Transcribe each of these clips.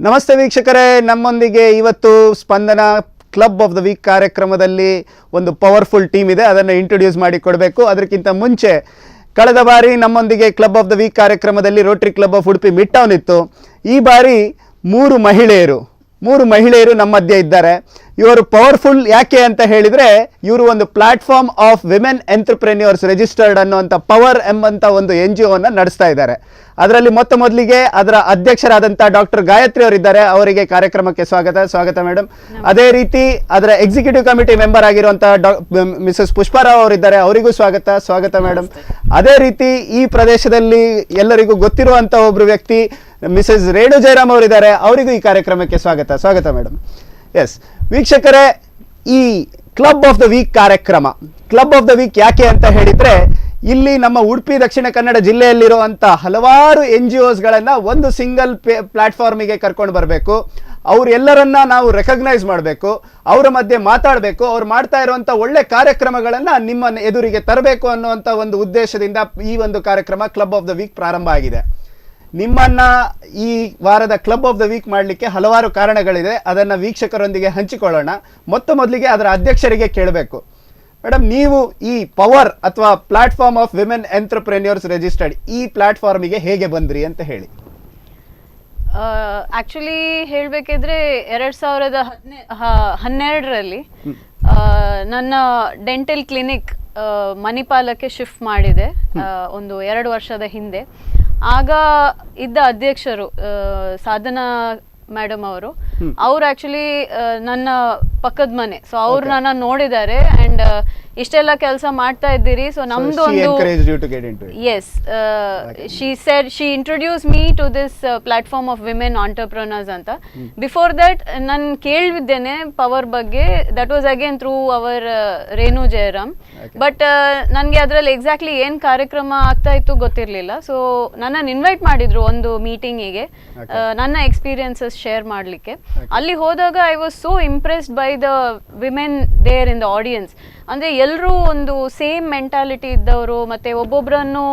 ನಮಸ್ತೆ ವೀಕ್ಷಕರೇ, ನಮ್ಮೊಂದಿಗೆ ಇವತ್ತು ಸ್ಪಂದನ ಕ್ಲಬ್ ಆಫ್ ದ ವೀಕ್ ಕಾರ್ಯಕ್ರಮದಲ್ಲಿ ಒಂದು ಪವರ್ಫುಲ್ ಟೀಮ್ ಇದೆ. ಅದನ್ನು ಇಂಟ್ರೊಡ್ಯೂಸ್ ಮಾಡಿ ಕೊಡಬೇಕು. ಅದಕ್ಕಿಂತ ಮುಂಚೆ ಕಳೆದ ಬಾರಿ ನಮ್ಮೊಂದಿಗೆ ಕ್ಲಬ್ ಆಫ್ ದ ವೀಕ್ ಕಾರ್ಯಕ್ರಮದಲ್ಲಿ Rotary club of Udupi mid town ಇತ್ತು. ಈ ಬಾರಿ ಮೂರು ಮಹಿಳೆಯರು ನಮ್ಮ ಮಧ್ಯೆ ಇದ್ದಾರೆ. ಇವರು ಪವರ್ಫುಲ್ ಯಾಕೆ ಅಂತ ಹೇಳಿದರೆ, ಇವರು ಒಂದು platform of women entrepreneurs registered ಅನ್ನುವಂಥ ಪವರ್ ಎಂಬಂಥ ಒಂದು NGO ನಡೆಸ್ತಾ ಇದ್ದಾರೆ. ಅದರಲ್ಲಿ ಮೊದಲಿಗೆ ಅದರ ಅಧ್ಯಕ್ಷರಾದಂಥ ಡಾಕ್ಟರ್ ಗಾಯತ್ರಿ ಅವರಿದ್ದಾರೆ. ಅವರಿಗೆ ಕಾರ್ಯಕ್ರಮಕ್ಕೆ ಸ್ವಾಗತ ಮೇಡಮ್. ಅದೇ ರೀತಿ ಅದರ ಎಕ್ಸಿಕ್ಯೂಟಿವ್ ಕಮಿಟಿ ಮೆಂಬರ್ ಆಗಿರುವಂಥ ಮಿಸಸ್ ಪುಷ್ಪಾರಾವ್ ಅವರಿದ್ದಾರೆ. ಅವರಿಗೂ ಸ್ವಾಗತ ಮೇಡಮ್. ಅದೇ ರೀತಿ ಈ ಪ್ರದೇಶದಲ್ಲಿ ಎಲ್ಲರಿಗೂ ಗೊತ್ತಿರುವಂಥ ಒಬ್ಬರು ವ್ಯಕ್ತಿ ಮಿಸಸ್ ರೇಣು ಜಯರಾಮ್ ಅವರಿದ್ದಾರೆ. ಅವರಿಗೂ ಈ ಕಾರ್ಯಕ್ರಮಕ್ಕೆ ಸ್ವಾಗತ ಮೇಡಮ್. ಎಸ್ ವೀಕ್ಷಕರೇ, ಈ ಕ್ಲಬ್ ಆಫ್ ದ ವೀಕ್ ಕಾರ್ಯಕ್ರಮ ಕ್ಲಬ್ ಆಫ್ ದ ವೀಕ್ ಯಾಕೆ ಅಂತ ಹೇಳಿದ್ರೆ, ಇಲ್ಲಿ ನಮ್ಮ ಉಡುಪಿ ದಕ್ಷಿಣ ಕನ್ನಡ ಜಿಲ್ಲೆಯಲ್ಲಿರುವಂಥ ಹಲವಾರು NGOsಗಳನ್ನು ಒಂದು ಸಿಂಗಲ್ ಪ್ಲಾಟ್ಫಾರ್ಮಿಗೆ ಕರ್ಕೊಂಡು ಬರಬೇಕು. ಅವರೆಲ್ಲರನ್ನ ನಾವು ರೆಕಗ್ನೈಸ್ ಮಾಡಬೇಕು, ಅವರ ಮಧ್ಯೆ ಮಾತಾಡಬೇಕು, ಅವ್ರು ಮಾಡ್ತಾ ಇರುವಂಥ ಒಳ್ಳೆ ಕಾರ್ಯಕ್ರಮಗಳನ್ನು ನಿಮ್ಮ ಎದುರಿಗೆ ತರಬೇಕು ಅನ್ನುವಂಥ ಒಂದು ಉದ್ದೇಶದಿಂದ ಈ ಒಂದು ಕಾರ್ಯಕ್ರಮ ಕ್ಲಬ್ ಆಫ್ ದ ವೀಕ್ ಪ್ರಾರಂಭ ಆಗಿದೆ. ನಿಮ್ಮನ್ನ ಈ ವಾರದ ಕ್ಲಬ್ ಆಫ್ ದ ವೀಕ್ ಮಾಡಲಿಕ್ಕೆ ಹಲವಾರು ಕಾರಣಗಳಿದೆ. ಅದನ್ನು ವೀಕ್ಷಕರೊಂದಿಗೆ ಹಂಚಿಕೊಳ್ಳೋಣ. ಮೊದಲಿಗೆ ಅದರ ಅಧ್ಯಕ್ಷರಿಗೆ ಕೇಳಬೇಕು. ಮೇಡಮ್, ನೀವು ಈ ಪವರ್ ಅಥವಾ platform of women entrepreneurs registered ಈ ಪ್ಲಾಟ್ಫಾರ್ಮಿಗೆ ಹೇಗೆ ಬಂದ್ರಿ ಅಂತ ಹೇಳಿ. ಆಕ್ಚುಲಿ ಹೇಳಬೇಕಿದ್ರೆ 2012ರಲ್ಲಿ ನನ್ನ ಡೆಂಟಲ್ ಕ್ಲಿನಿಕ್ ಮಣಿಪಾಲಕ್ಕೆ ಶಿಫ್ಟ್ ಮಾಡಿದೆ ಒಂದು 2 ವರ್ಷದ ಹಿಂದೆ. ಆಗ ಇದ್ದ ಅಧ್ಯಕ್ಷರು ಸಾಧನಾ ಮೇಡಮ್ ಅವರು ಆಕ್ಚುಲಿ ನನ್ನ ಪಕ್ಕದ ಮನೆ. ಸೊ ಅವ್ರು ನನ್ನ ನೋಡಿದ್ದಾರೆ ಅಂಡ್ ಇಷ್ಟೆಲ್ಲ ಕೆಲಸ ಮಾಡ್ತಾ ಇದ್ದೀರಿ, ಸೊ ನಮ್ದು ಒಂದು as she introduce me to this platform of women entrepreneurs ಅಂತ. ಬಿಫೋರ್ ದಟ್ ನಾನು ಕೇಳಿದ್ದೇನೆ ಪವರ್ ಬಗ್ಗೆ. That was again through our Renu Jayaram. But ನನಗೆ ಅದರಲ್ಲಿ ಎಕ್ಸಾಕ್ಟ್ಲಿ ಏನು ಕಾರ್ಯಕ್ರಮ ಆಗ್ತಾ ಇತ್ತು ಗೊತ್ತಿರಲಿಲ್ಲ. ಸೊ ನನ್ನನ್ನು ಇನ್ವೈಟ್ ಮಾಡಿದ್ರು ಒಂದು ಮೀಟಿಂಗಿಗೆ ನನ್ನ ಎಕ್ಸ್ಪೀರಿಯನ್ಸಸ್ ಶೇರ್ ಮಾಡಲಿಕ್ಕೆ. ಅಲ್ಲಿ ಹೋದಾಗ I was so impressed by the women there in the audience. ಅಂದರೆ ಎಲ್ಲರೂ ಒಂದು ಸೇಮ್ ಮೆಂಟಾಲಿಟಿ ಇದ್ದವರು, ಮತ್ತು ಒಬ್ಬೊಬ್ಬರನ್ನು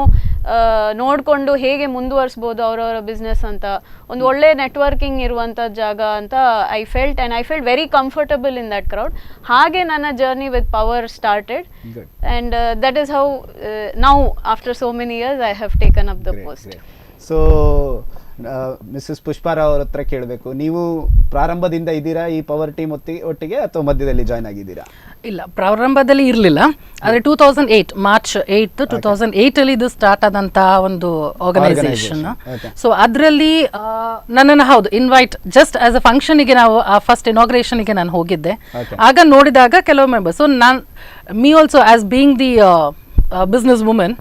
ನೋಡಿಕೊಂಡು ಹೇಗೆ ಮುಂದುವರಿಸ್ಬೋದು ಅವರವರ ಬಿಸ್ನೆಸ್ ಅಂತ ಒಂದು ಒಳ್ಳೆ ನೆಟ್ವರ್ಕಿಂಗ್ ಇರುವಂಥ ಜಾಗ ಅಂತ I felt very comfortable in that crowd. ಹಾಗೆ ನನ್ನ journey with power started and that is how now after so many years I have taken up the post. So Mrs Pushpa Rao ಅವ್ರ ಹತ್ರ ಕೇಳಬೇಕು, ನೀವು ಪ್ರಾರಂಭದಿಂದ ಇದ್ದೀರಾ ಈ ಪವರ್ ಟೀಮ್ ಒಟ್ಟಿಗೆ ಅಥವಾ ಮಧ್ಯದಲ್ಲಿ ಜಾಯ್ನ್ ಆಗಿದ್ದೀರಾ? ಇಲ್ಲ, ಪ್ರಾರಂಭದಲ್ಲಿ ಇರಲಿಲ್ಲ. ಆದರೆ 2008 ಮಾರ್ಚ್ 8, 2008 ಇದು ಸ್ಟಾರ್ಟ್ ಆದಂಥ ಒಂದು ಆರ್ಗನೈಸೇಷನ್. ಸೊ ಅದರಲ್ಲಿ ನನ್ನನ್ನು ಇನ್ವೈಟ್ ಜಸ್ಟ್ ಆಸ್ ಅ ಫಂಕ್ಷನಿಗೆ ನಾವು ಫಸ್ಟ್ ಇನಾಗ್ರೇಷನ್ಗೆ ನಾನು ಹೋಗಿದ್ದೆ. ಆಗ ನೋಡಿದಾಗ ಕೆಲವು members, so me also as being the business women,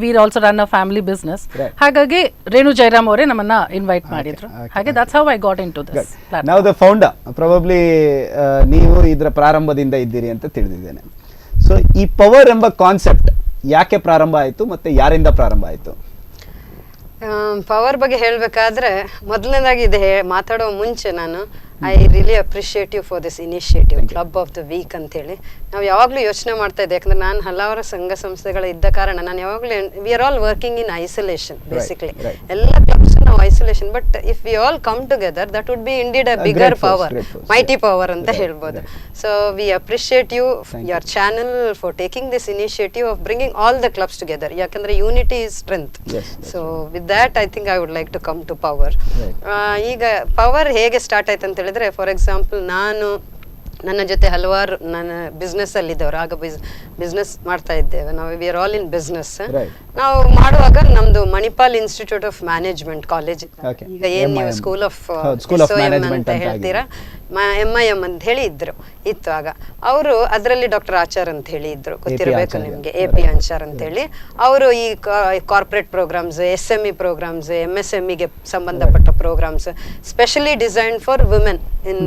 we're also run a family business. ಹಾಗಾಗಿ ರೇಣು ಜಯರಾಮ್ ಅವರೇ ನಮ್ಮನ್ನ ಇನ್ವೈಟ್ ಮಾಡಿದ್ರು. ಹಾಗೆ that's how I got into this platform. ನಾವು ದ ಫೌಂಡರ್ ಪ್ರಾಬಬ್ಲಿ ನೀವು ಇದರ ಪ್ರಾರಂಭದಿಂದ ಇದ್ದೀರಿ ಅಂತ ತಿಳಿದಿದ್ದೇನೆ. ಸೊ ಈ ಪವರ್ ಎಂಬ ಕಾನ್ಸೆಪ್ಟ್ ಯಾಕೆ ಪ್ರಾರಂಭ ಆಯಿತು ಮತ್ತೆ ಯಾರಿಂದ ಪ್ರಾರಂಭ ಆಯಿತು? ಪವರ್ ಬಗ್ಗೆ ಹೇಳಬೇಕಾದ್ರೆ ಮೊದಲನೇದಾಗಿ ಇದೆ ಮಾತಾಡೋ ಮುಂಚೆ ನಾನು I really appreciate you for this initiative club of the week ಅಂತೇಳಿ. ನಾವು ಯಾವಾಗಲೂ ಯೋಚನೆ ಮಾಡ್ತಾ ಇದ್ದೆ, ಯಾಕಂದ್ರೆ ನಾನು ಹಲವಾರು ಸಂಘ ಸಂಸ್ಥೆಗಳ ಇದ್ದ ಕಾರಣ ನಾನು ಯಾವಾಗಲೂ we are all working in isolation basically. ಎಲ್ಲ ಕ್ಲಬ್ಸ್ ನಾವು isolation, but if we all come together that would be indeed a bigger power, mighty power ಅಂತ ಹೇಳ್ಬೋದು. So we appreciate you your channel for taking this initiative of bringing all the clubs together. ಯಾಕಂದ್ರೆ unity is strength. So with that I think I would like to come to power. ಈಗ power ಹೇಗೆ start ಆಯ್ತು ಅಂತ ಹೇಳಿದ್ರೆ, for example ನನ್ನ ಜೊತೆ ಹಲವಾರು ನನ್ನ ಬಿಸ್ನೆಸ್ ಅಲ್ಲಿ ಇದ್ದವರು, ಆಗ ಬಿಸ್ನೆಸ್ ಮಾಡ್ತಾ ಇದ್ದೇವೆ ನಾವು, we are all in business. ನಾವು ಮಾಡುವಾಗ ನಮ್ದು Manipal institute of management college, ಈಗ ಏನ್ ನೀವು ಸ್ಕೂಲ್ ಆಫ್ ಅಂತ ಹೇಳ್ತೀರಾ, MIM ಅಂತ ಹೇಳಿ ಇತ್ತು ಆಗ. ಅವರು ಅದರಲ್ಲಿ ಡಾಕ್ಟರ್ ಆಚಾರ್ ಅಂತ ಹೇಳಿ ಇದ್ರು, ಗೊತ್ತಿರಬೇಕು ನಿಮ್ಗೆ, AP ಆಚಾರ್ ಅಂತ ಹೇಳಿ. ಅವರು ಈ ಕಾರ್ಪೊರೇಟ್ ಪ್ರೋಗ್ರಾಮ್ಸ್, SME ಪ್ರೋಗ್ರಾಮ್ಸ್, MSMEಗೆ ಸಂಬಂಧಪಟ್ಟ programs specially designed for women in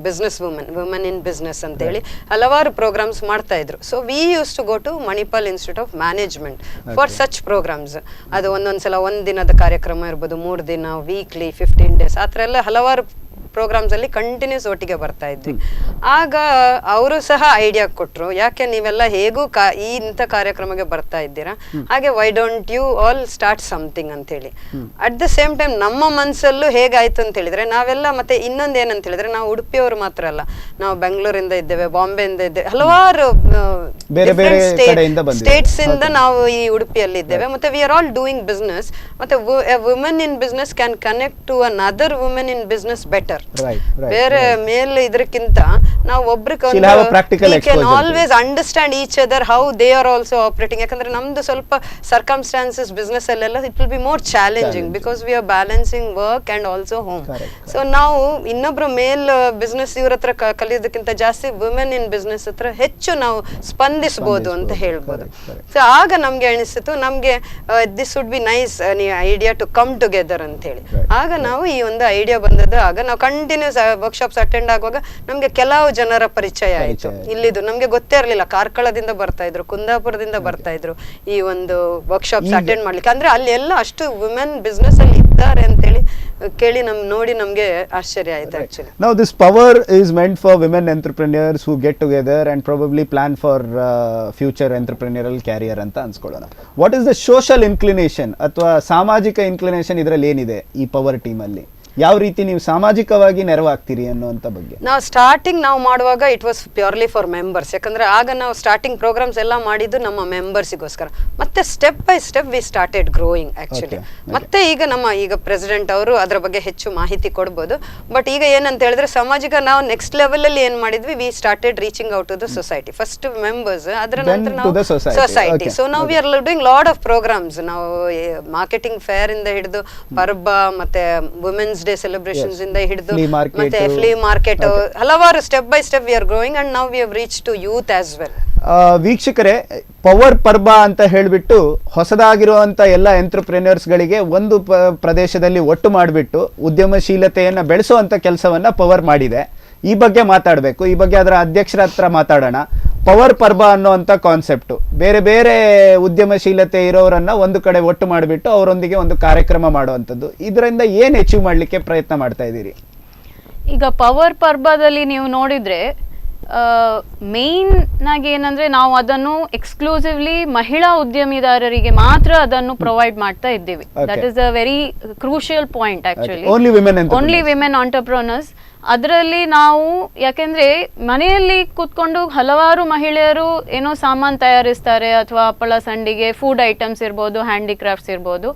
business, women in business ಅಂತ ಹೇಳಿ ಹಲವಾರು ಪ್ರೋಗ್ರಾಮ್ಸ್ ಮಾಡ್ತಾ ಇದ್ರು. So we use to go to Manipal institute of management for such programs. ಅದು ಒಂದೊಂದ್ಸಲ 1 ದಿನದ ಕಾರ್ಯಕ್ರಮ ಇರ್ಬೋದು, 3 ದಿನ, ವೀಕ್ಲಿ, 15 ಡೇಸ್, ಆ ಥರ ಎಲ್ಲ ಹಲವಾರು ಪ್ರೋಗ್ರಾಮ್ಸ್ ಅಲ್ಲಿ ಕಂಟಿನ್ಯೂಸ್ ಒಟ್ಟಿಗೆ ಬರ್ತಾ ಇದ್ವಿ. ಆಗ ಅವರು ಸಹ ಐಡಿಯಾ ಕೊಟ್ರು, ಯಾಕೆ ನೀವೆಲ್ಲ ಹೇಗೂ ಇಂಥ ಕಾರ್ಯಕ್ರಮಕ್ಕೆ ಬರ್ತಾ ಇದ್ದೀರಾ, ಹಾಗೆ why don't you all start something ಅಂತ ಹೇಳಿ. ಅಟ್ ದ ಸೇಮ್ ಟೈಮ್ ನಮ್ಮ ಮನಸ್ಸಲ್ಲೂ ಹೇಗಾಯ್ತು ಅಂತ ಹೇಳಿದ್ರೆ, ನಾವೆಲ್ಲ ಮತ್ತೆ ಇನ್ನೊಂದು ಏನಂತ ಹೇಳಿದ್ರೆ, ನಾವು ಉಡುಪಿಯವರು ಮಾತ್ರ ಅಲ್ಲ, ನಾವು ಬೆಂಗಳೂರಿಂದ ಇದ್ದೇವೆ, ಬಾಂಬೆಯಿಂದ ಇದ್ದೇವೆ, ಹಲವಾರು ಸ್ಟೇಟ್ಸ್ ಇಂದ ನಾವು ಈ ಉಡುಪಿಯಲ್ಲಿ ಇದ್ದೇವೆ. ಮತ್ತೆ we are all doing business. ಮತ್ತೆ women in business can connect to another women in business better. ಬೇರೆ ಮೇಲೆ ಇದಕ್ಕಿಂತ ನಾವು can always understand each other how they are also operating. ಯಾಕಂದ್ರೆ ನಮ್ದು ಸ್ವಲ್ಪ ಸರ್ಕಮ್ಸ್ಟಾನ್ಸಸ್ ಬಿಸ್ನೆಸ್ ಅಲ್ಲೆಲ್ಲ it will be more challenging because we are balancing work and also home. So ನಾವು ಇನ್ನೊಬ್ರು ಮೇಲ್ ಬಿಸ್ನೆಸ್ ಇವ್ರ ಹತ್ರ ಕಲಿಯೋದಕ್ಕಿಂತ ಜಾಸ್ತಿ ವುಮೆನ್ ಇನ್ ಬಿಸ್ನೆಸ್ ಹತ್ರ ಹೆಚ್ಚು ನಾವು ಸ್ಪಂದಿಸಬಹುದು ಅಂತ ಹೇಳ್ಬೋದು. ಸೊ ಆಗ ನಮ್ಗೆ ಅನಿಸಿತು, ನಮ್ಗೆ this would be nice idea to come together ಅಂತ ಹೇಳಿ. ಆಗ ನಾವು ಈ ಒಂದು ಐಡಿಯಾ ಬಂದದ್ದು. ಆಗ ನಾವು ಕಂಟಿನ್ಯೂಸ್ ವರ್ಕ್ಶಾಪ್ಸ್ ಅಟೆಂಡ್ ಆಗುವಾಗ ನಮ್ಗೆ ಕೆಲವು ಜನರ ಪರಿಚಯ ಆಯ್ತು. ಇಲ್ಲಿದು ನಮ್ಗೆ ಗೊತ್ತೇ ಇರಲಿಲ್ಲ, ಕಾರ್ಕಳದಿಂದ ಬರ್ತಾ ಇದ್ರು, ಕುಂದಾಪುರದಿಂದ ಬರ್ತಾ ಇದ್ರು ಈ ಒಂದು ವರ್ಕ್ಶಾಪ್ಸ್ ಅಟೆಂಡ್ ಮಾಡ್ಲಿಕ್ಕೆ. ಅಂದ್ರೆ ಅಲ್ಲಿ ಎಲ್ಲ ಅಷ್ಟು ವುಮೆನ್ ಬಿಸ್ನೆಸ್ ಅಲ್ಲಿ ಇದ್ದಾರೆ ಅಂತೇಳಿ ಕೇಳಿ ನೋಡಿ ನಮ್ಗೆ ಆಶ್ಚರ್ಯ ಆಯ್ತು actually. Now this power is meant for women entrepreneurs who get together and probably plan for future entrepreneurial career ಅಂತ ಅನ್ಸ್ಕೊಳ್ಳೋಣ. What is the social inclination ಅಥವಾ ಸಾಮಾಜಿಕ ಇನ್ಕ್ಲಿನೇಷನ್ ಇದರಲ್ಲಿ ಏನಿದೆ ಈ ಪವರ್ ಟೀಮ್ ಅಲ್ಲಿ? ಯಾವ ರೀತಿ ನೀವು ಸಾಮಾಜಿಕವಾಗಿ ನೆರವಾಗ್ತೀರಿ ಅನ್ನುವಂಥ ಬಗ್ಗೆ? ನಾವು ಸ್ಟಾರ್ಟಿಂಗ್ ನಾವು ಮಾಡುವಾಗ it was purely for members. ಯಾಕಂದ್ರೆ ಆಗ ನಾವು ಸ್ಟಾರ್ಟಿಂಗ್ ಪ್ರೋಗ್ರಾಮ್ಸ್ ಎಲ್ಲ ಮಾಡಿದ್ದು ನಮ್ಮ ಮೆಂಬರ್ಸಿಗೋಸ್ಕರ. ಮತ್ತೆ step by step we started growing actually. ಮತ್ತೆ ಈಗ ಪ್ರೆಸಿಡೆಂಟ್ ಅವರು ಅದರ ಬಗ್ಗೆ ಹೆಚ್ಚು ಮಾಹಿತಿ ಕೊಡ್ಬೋದು. ಬಟ್ ಈಗ ಏನಂತ ಹೇಳಿದ್ರೆ ಸಾಮಾಜಿಕ ನಾವು ನೆಕ್ಸ್ಟ್ ಲೆವೆಲ್ ಅಲ್ಲಿ ಏನ್ ಮಾಡಿದ್ವಿ, we started reaching out to the society. First members, ಅದರ ನಂತರ ನಾವು ಸೊಸೈಟಿ. ಸೊ ನಾವು we are doing lot of programs. ನಾವು ಮಾರ್ಕೆಟಿಂಗ್ ಫೇರ್ ಇಂದ ಹಿಡಿದು ಪರ್ಬ ಮತ್ತೆ ವುಮೆನ್ಸ್ ಡೇ ಸೆಲೆಬ್ರೇಷನ್ಸ್ ಇಂದ ಹಿಡಿದು ಮತ್ತೆ ಫ್ಲೀ ಮಾರ್ಕೆಟ್, ಹಲವಾರು step by step we are growing and now we have reach to youth as well. ವೀಕ್ಷಕರೇ, ಪವರ್ ಪರ್ಬ ಅಂತ ಹೇಳಿಬಿಟ್ಟು ಹೊಸದಾಗಿರುವಂಥ ಎಲ್ಲ ಎಂಟ್ರಪ್ರೆನ್ಯೂರ್ಸ್ ಗಳಿಗೆ ಒಂದು ಪ್ರದೇಶದಲ್ಲಿ ಒಟ್ಟು ಮಾಡಿಬಿಟ್ಟು ಉದ್ಯಮಶೀಲತೆಯನ್ನು ಬೆಳೆಸುವಂಥ ಕೆಲಸವನ್ನ ಪವರ್ ಮಾಡಿದೆ. ಈ ಬಗ್ಗೆ ಮಾತಾಡಬೇಕು. ಈ ಬಗ್ಗೆ ಅದರ ಅಧ್ಯಕ್ಷರ ಹತ್ರ ಮಾತಾಡೋಣ. ಪವರ್ ಪರ್ಬ ಅನ್ನೋಂಥ ಕಾನ್ಸೆಪ್ಟು ಬೇರೆ ಬೇರೆ ಉದ್ಯಮಶೀಲತೆ ಇರೋರನ್ನ ಒಂದು ಕಡೆ ಒಟ್ಟು ಮಾಡಿಬಿಟ್ಟು ಅವರೊಂದಿಗೆ ಒಂದು ಕಾರ್ಯಕ್ರಮ ಮಾಡುವಂಥದ್ದು. ಇದರಿಂದ ಏನು ಅಚೀವ್ ಮಾಡಲಿಕ್ಕೆ ಪ್ರಯತ್ನ ಮಾಡ್ತಾ ಇದ್ದೀರಿ? ಈಗ ಪವರ್ ಪರ್ಬದಲ್ಲಿ ನೀವು ನೋಡಿದ್ರೆ ಮೇನ್ ಆಗಿ ಏನಂದ್ರೆ ನಾವು ಅದನ್ನು ಎಕ್ಸ್ಕ್ಲೂಸಿವ್ಲಿ ಮಹಿಳಾ ಉದ್ಯಮಿದಾರರಿಗೆ ಮಾತ್ರ ಅದನ್ನು ಪ್ರೊವೈಡ್ ಮಾಡ್ತಾ ಇದ್ದೀವಿ. That is a very crucial point actually. Only women entrepreneurs. ಅದರಲ್ಲಿ ನಾವು ಯಾಕೆಂದ್ರೆ ಮನೆಯಲ್ಲಿ ಕೂತ್ಕೊಂಡು ಹಲವಾರು ಮಹಿಳೆಯರು ಏನೋ ಸಾಮಾನು ತಯಾರಿಸ್ತಾರೆ, ಅಥವಾ ಹಪ್ಪಳ ಸಂಡಿಗೆ, ಫುಡ್ ಐಟಮ್ಸ್ ಇರ್ಬೋದು, ಹ್ಯಾಂಡಿಕ್ರಾಫ್ಟ್ಸ್ ಇರ್ಬೋದು.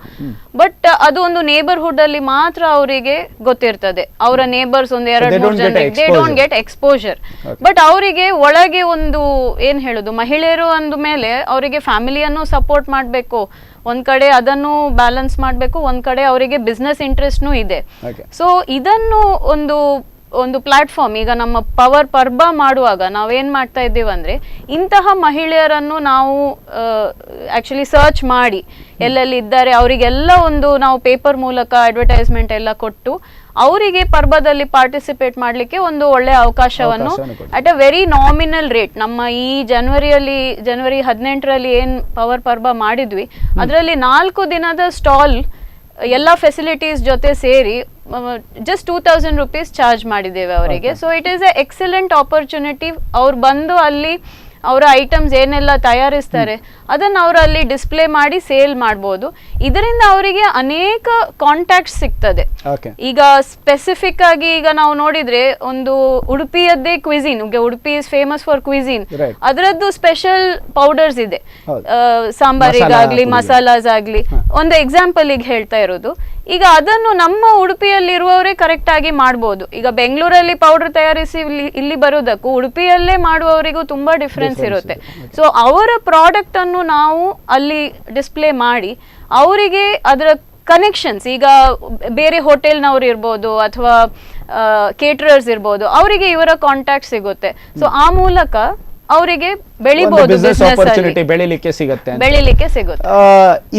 ಬಟ್ ಅದು ಒಂದು ನೇಬರ್ಹುಡ್ ಅಲ್ಲಿ ಮಾತ್ರ ಅವರಿಗೆ ಗೊತ್ತಿರ್ತದೆ. ಅವರ ನೇಬರ್ಸ್ ಒಂದು 2-3 ಜನ, they don't get exposure. But ಅವರಿಗೆ ಒಳಗೆ ಒಂದು ಏನ್ ಹೇಳುದು, ಮಹಿಳೆಯರು ಅಂದ ಮೇಲೆ ಅವರಿಗೆ ಫ್ಯಾಮಿಲಿಯನ್ನು ಸಪೋರ್ಟ್ ಮಾಡಬೇಕು, ಒಂದ್ ಕಡೆ ಅದನ್ನು ಬ್ಯಾಲೆನ್ಸ್ ಮಾಡಬೇಕು, ಒಂದ್ ಕಡೆ ಅವರಿಗೆ ಬಿಸ್ನೆಸ್ ಇಂಟ್ರೆಸ್ಟ್ನೂ ಇದೆ. ಸೊ ಇದನ್ನು ಒಂದು ಪ್ಲಾಟ್ಫಾರ್ಮ್ ಈಗ ನಮ್ಮ ಪವರ್ ಪರ್ಬ ಮಾಡುವಾಗ ನಾವೇನ್ ಮಾಡ್ತಾ ಇದ್ದೀವಿ ಅಂದ್ರೆ, ಇಂತಹ ಮಹಿಳೆಯರನ್ನು ನಾವು ಆಕ್ಚುಲಿ ಸರ್ಚ್ ಮಾಡಿ ಎಲ್ಲೆಲ್ಲಿ ಇದ್ದಾರೆ ಅವರಿಗೆಲ್ಲ ನಾವು ಪೇಪರ್ ಮೂಲಕ ಅಡ್ವರ್ಟೈಸ್ಮೆಂಟ್ ಎಲ್ಲ ಕೊಟ್ಟು ಅವರಿಗೆ ಪರ್ಬದಲ್ಲಿ ಪಾರ್ಟಿಸಿಪೇಟ್ ಮಾಡಲಿಕ್ಕೆ ಒಂದು ಒಳ್ಳೆ ಅವಕಾಶವನ್ನು at a very nominal rate. ನಮ್ಮ ಈ ಜನವರಿ 18ರಲ್ಲಿ ಏನ್ ಪವರ್ ಪರ್ಬ ಮಾಡಿದ್ವಿ, ಅದರಲ್ಲಿ 4 ದಿನದ ಸ್ಟಾಲ್ ಎಲ್ಲ ಫೆಸಿಲಿಟೀಸ್ ಜೊತೆ ಸೇರಿ ಜಸ್ಟ್ 2000 rupees ಚಾರ್ಜ್ ಮಾಡಿದ್ದೇವೆ ಅವರಿಗೆ. So it is A excellent opportunity. ಅವ್ರು ಬಂದು ಅಲ್ಲಿ ಅವರ ಐಟಮ್ಸ್ ಏನೆಲ್ಲ ತಯಾರಿಸ್ತಾರೆ ಅದನ್ನು ಅವರು ಅಲ್ಲಿ ಡಿಸ್ಪ್ಲೇ ಮಾಡಿ ಸೇಲ್ ಮಾಡ್ಬೋದು. ಇದರಿಂದ ಅವರಿಗೆ ಅನೇಕ ಕಾಂಟ್ಯಾಕ್ಟ್ ಸಿಗ್ತದೆ. ಈಗ ಸ್ಪೆಸಿಫಿಕ್ ಆಗಿ ಈಗ ನಾವು ನೋಡಿದ್ರೆ ಒಂದು ಉಡುಪಿಯದ್ದೇ cuisine, Udupi is famous for cuisine, ಅದರದ್ದು ಸ್ಪೆಷಲ್ ಪೌಡರ್ಸ್ ಇದೆ, ಸಾಂಬಾರಿಗಾಗ್ಲಿ ಮಸಾಲಾಸ್ ಆಗ್ಲಿ. ಒಂದು ಎಕ್ಸಾಂಪಲ್ ಈಗ ಹೇಳ್ತಾ ಇರೋದು, ಈಗ ಅದನ್ನು ನಮ್ಮ ಉಡುಪಿಯಲ್ಲಿರುವವರೇ ಕರೆಕ್ಟ್ ಆಗಿ ಮಾಡ್ಬೋದು. ಈಗ ಬೆಂಗಳೂರಲ್ಲಿ ಪೌಡರ್ ತಯಾರಿಸಿ ಇಲ್ಲಿ ಬರೋದಕ್ಕೂ ಉಡುಪಿಯಲ್ಲೇ ಮಾಡುವವರಿಗೂ ತುಂಬಾ ಡಿಫ್ರೆನ್ಸ್ ಇರುತ್ತೆ. ಸೊ ಅವರ ಪ್ರಾಡಕ್ಟ್ ಅನ್ನು ನಾವು ಅಲ್ಲಿ ಡಿಸ್ಪ್ಲೇ ಮಾಡಿ ಅವರಿಗೆ ಅದರ ಕನೆಕ್ಷನ್ಸ್, ಈಗ ಬೇರೆ ಹೋಟೆಲ್ನವ್ರು ಇರ್ಬೋದು ಅಥವಾ ಕೇಟರರ್ಸ್ ಇರ್ಬೋದು, ಅವರಿಗೆ ಇವರ ಕಾಂಟ್ಯಾಕ್ಟ್ ಸಿಗುತ್ತೆ. ಸೊ ಆ ಮೂಲಕ ಅವರಿಗೆ ಬೆಳಿಬಹುದು, ಬೆಳಿಲಿಕ್ಕೆ ಸಿಗುತ್ತೆ.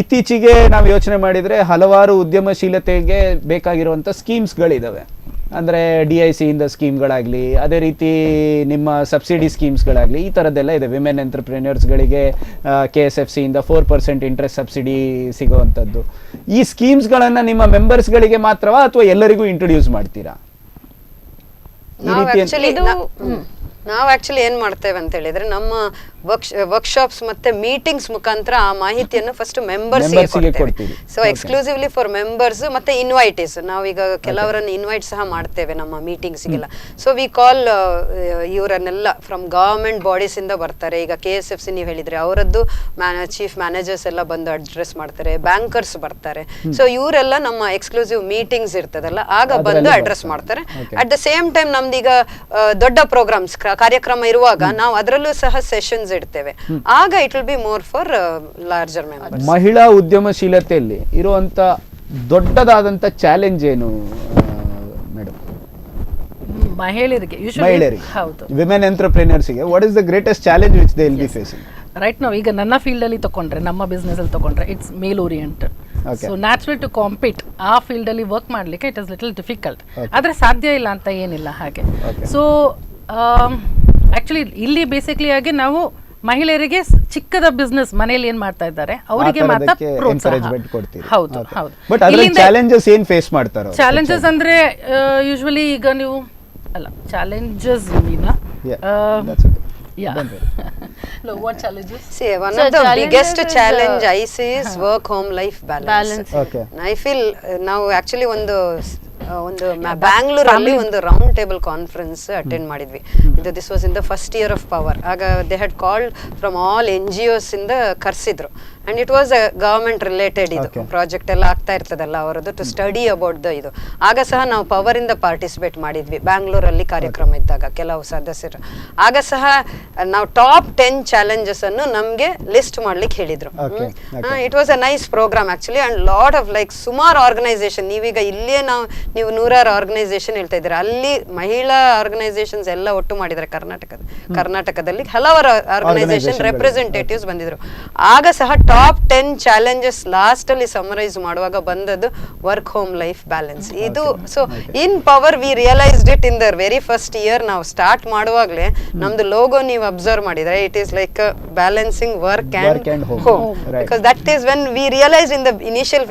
ಇತ್ತೀಚೆಗೆ ನಾವು ಯೋಚನೆ ಮಾಡಿದ್ರೆ ಹಲವಾರು ಉದ್ಯಮಶೀಲತೆಗೆ ಬೇಕಾಗಿರುವಂತ ಸ್ಕೀಮ್ಸ್ ಗಳಿದಾವೆ. ಅಂದ್ರೆ DIC ಇಂದ ಸ್ಕೀಮ್ಗಳಾಗ್ಲಿ, ಅದೇ ರೀತಿ ನಿಮ್ಮ ಸಬ್ಸಿಡಿ ಸ್ಕೀಮ್ಸ್ಗಳಾಗ್ಲಿ, ಈ ತರದ್ದೆಲ್ಲ ಇದೆ. ವಿಮೆನ್ ಎಂಟರ್ಪ್ರಿನ್ಯೂರ್ಸ್ಗಳಿಗೆ KSFC ಇಂದ 4% ಇಂಟ್ರೆಸ್ಟ್ ಸಬ್ಸಿಡಿ ಸಿಗುವಂಥದ್ದು. ಈ ಸ್ಕೀಮ್ಸ್ಗಳನ್ನ ನಿಮ್ಮ ಮೆಂಬರ್ಸ್ಗಳಿಗೆ ಮಾತ್ರವಾ ಅಥವಾ ಎಲ್ಲರಿಗೂ ಇಂಟ್ರೊಡ್ಯೂಸ್ ಮಾಡ್ತೀರಾ? ನಾವು ಆಕ್ಚುಲಿ ಏನ್ ಮಾಡ್ತೇವೆ ಅಂತ ಹೇಳಿದ್ರೆ ನಮ್ಮ ವರ್ಕ್ಶಾಪ್ಸ್ ಮತ್ತೆ ಮೀಟಿಂಗ್ಸ್ ಮುಖಾಂತರ ಆ ಮಾಹಿತಿಯನ್ನು ಫಸ್ಟ್ ಮೆಂಬರ್ಸ್ಗೆ ಕೊಡ್ತೀವಿ. ಸೊ ಎಕ್ಸ್ಕ್ಲೂಸಿವ್ಲಿ ಫಾರ್ ಮೆಂಬರ್ಸ್ ಮತ್ತೆ ಇನ್ವೈಟೀಸ್, ನಾವೀಗ ಕೆಲವರನ್ನು ಇನ್ವೈಟ್ ಸಹ ಮಾಡ್ತೇವೆ ನಮ್ಮ ಮೀಟಿಂಗ್ಸ್ಗೆಲ್ಲ. ಸೊ ವಿ ಕಾಲ್ ಇವರನ್ನೆಲ್ಲ ಫ್ರಮ್ ಗವರ್ಮೆಂಟ್ ಬಾಡೀಸ್ ಇಂದ ಬರ್ತಾರೆ. ಈಗ KSFC ನೀವು ಹೇಳಿದ್ರೆ ಅವರದ್ದು ಚೀಫ್ ಮ್ಯಾನೇಜರ್ಸ್ ಎಲ್ಲ ಬಂದು ಅಡ್ರೆಸ್ ಮಾಡ್ತಾರೆ, ಬ್ಯಾಂಕರ್ಸ್ ಬರ್ತಾರೆ. ಸೊ ಇವರೆಲ್ಲ ನಮ್ಮ ಎಕ್ಸ್ಕ್ಲೂಸಿವ್ ಮೀಟಿಂಗ್ಸ್ ಇರ್ತದಲ್ಲ ಆಗ ಬಂದು ಅಡ್ರೆಸ್ ಮಾಡ್ತಾರೆ. ಅಟ್ ದ ಸೇಮ್ ಟೈಮ್ ನಮ್ದೀಗ ದೊಡ್ಡ ಪ್ರೋಗ್ರಾಮ್ಸ್ ಕಾರ್ಯಕ್ರಮ ಇರುವಾಗ ನಾವು ಅದರಲ್ಲೂ ಸಹ ಸೆಷನ್ಸ್ ಇಡ್ತೇವೆ. ಆಗ it will be more for larger members. ಮಹಿಳಾ ಉದ್ಯಮಶೀಲತೆಯಲ್ಲಿ ಇರುವಂತ ದೊಡ್ಡದಾದಂತ ಚಾಲೆಂಜ್ ಏನು ಮೇಡಮ್? ಮಹಿಳೆಯರಿಗೆ ಹೌದು, ವಿಮೆನ್ ಎಂಟರ್ಪ್ರಿನರ್ಸ್ಗೆ what is the greatest challenge which they will be facing right ನಾವು? ಈಗ ನನ್ನ ಫೀಲ್ಡ್ ಅಲ್ಲಿ ತಗೊಂಡ್ರೆ, ನಮ್ಮ ಬಿಸ್ನೆಸ್ ಅಲ್ಲಿ ತಗೊಂಡ್ರೆ, it's male oriented. So natural to compete ಆ ಫೀಲ್ಡ್ ಅಲ್ಲಿ ವರ್ಕ್ ಮಾಡ್ಲಿಕ್ಕೆ ಇಟ್ ಇಸ್ ಲಿಟಲ್ ಡಿಫಿಕಲ್ಟ್. ಆದ್ರೆ ಸಾಧ್ಯ ಇಲ್ಲ ಅಂತ ಏನಿಲ್ಲ ಹಾಗೆ. ಸೊ ಆಕ್ಚುಲಿ ಇಲ್ಲಿ ಬೇಸಿಕ್ಲಿ ಆಗಿ ನಾವು ಮಹಿಳೆಯರಿಗೆ ಚಿಕ್ಕದ ಬಿಸ್ನೆಸ್ ಮನೆಯಲ್ಲಿ ಏನ್ ಮಾಡ್ತಾ ಇದ್ದಾರೆ ಅವರಿಗೆ ಮಾತ್ರ ಪ್ರೋತ್ಸಾಹ. ಹೌದು ಹೌದು. ಬಟ್ ಅದರಲ್ಲಿ ಚಾಲೆಂಜಸ್ ಏನ್ ಫೇಸ್ ಮಾಡ್ತಾರೆ? ಚಾಲೆಂಜಸ್ ಅಂದ್ರೆ ಯೂಶುವಲಿ ಈಗ ನೀವು ಅಲ್ಲ challenges Meena Yeah. No, what challenges? See, one of the biggest challenge I see is work-home life balance. Okay. I feel now actually ಒಂದು ಬ್ಯಾಂಗ್ಳೂರಲ್ಲಿ ಒಂದು ರೌಂಡ್ ಟೇಬಲ್ ಕಾನ್ಫರೆನ್ಸ್ ಅಟೆಂಡ್ ಮಾಡಿದ್ವಿ. ಇದು this was in the first year of power. ಆಗ they had called from all NGOs ಇಂದ ಕರೆಸಿದ್ರು. And it was government related, ಇದು project ಎಲ್ಲ ಆಗ್ತಾ ಇರ್ತದಲ್ಲ ಅವರದ್ದು, ಟು ಸ್ಟಡಿ ಅಬೌಟ್ ದ ಇದು. ಆಗ ಸಹ ನಾವು ಪವರ್ ಇಂದ ಪಾರ್ಟಿಸಿಪೇಟ್ ಮಾಡಿದ್ವಿ ಬ್ಯಾಂಗ್ಳೂರಲ್ಲಿ ಕಾರ್ಯಕ್ರಮ ಇದ್ದಾಗ ಕೆಲವು ಸದಸ್ಯರು. ಆಗ ಸಹ ನಾವು ಟಾಪ್ 10 ಚಾಲೆಂಜಸ್ ಅನ್ನು ನಮ್ಗೆ ಲಿಸ್ಟ್ ಮಾಡ್ಲಿಕ್ಕೆ ಹೇಳಿದ್ರು. It was a nice program actually. And lot of like ಸುಮಾರು ಆರ್ಗನೈಸೇಷನ್, ನೀವೀಗ ಇಲ್ಲೇ ನೀವು 100 ಆರ್ಗನೈಸೇಷನ್ ಹೇಳ್ತಾ ಇದ್ದೀರಾ, ಅಲ್ಲಿ ಮಹಿಳಾ ಆರ್ಗನೈಸೇಷನ್ಸ್ ಎಲ್ಲ ಒಟ್ಟು ಮಾಡಿದ್ದಾರೆ. ಕರ್ನಾಟಕದಲ್ಲಿ ಹಲವಾರು ಆರ್ಗನೈಸೇಷನ್ ರೆಪ್ರೆಸೆಂಟೇಟಿವ್ಸ್ ಬಂದಿದ್ರು. ಆಗ ಸಹ ಟಾಪ್ 10 ಚಾಲೆಂಜಸ್ ಲಾಸ್ಟ್ ಅಲ್ಲಿ ಸಮರೈಸ್ ಮಾಡುವಾಗ ಬಂದದ್ದು ವರ್ಕ್ ಹೋಮ್ ಲೈಫ್ ಬ್ಯಾಲೆನ್ಸ್. ಇದು so in Power we realised it in the very first year. ನಾವು ಸ್ಟಾರ್ಟ್ ಮಾಡುವಾಗಲೇ ನಮ್ದು ಲೋಗೋ ನೀವು ಅಬ್ಸರ್ವ್ ಮಾಡಿದ್ರೆ, it is like balancing work and home. Because that is when we realise in the initial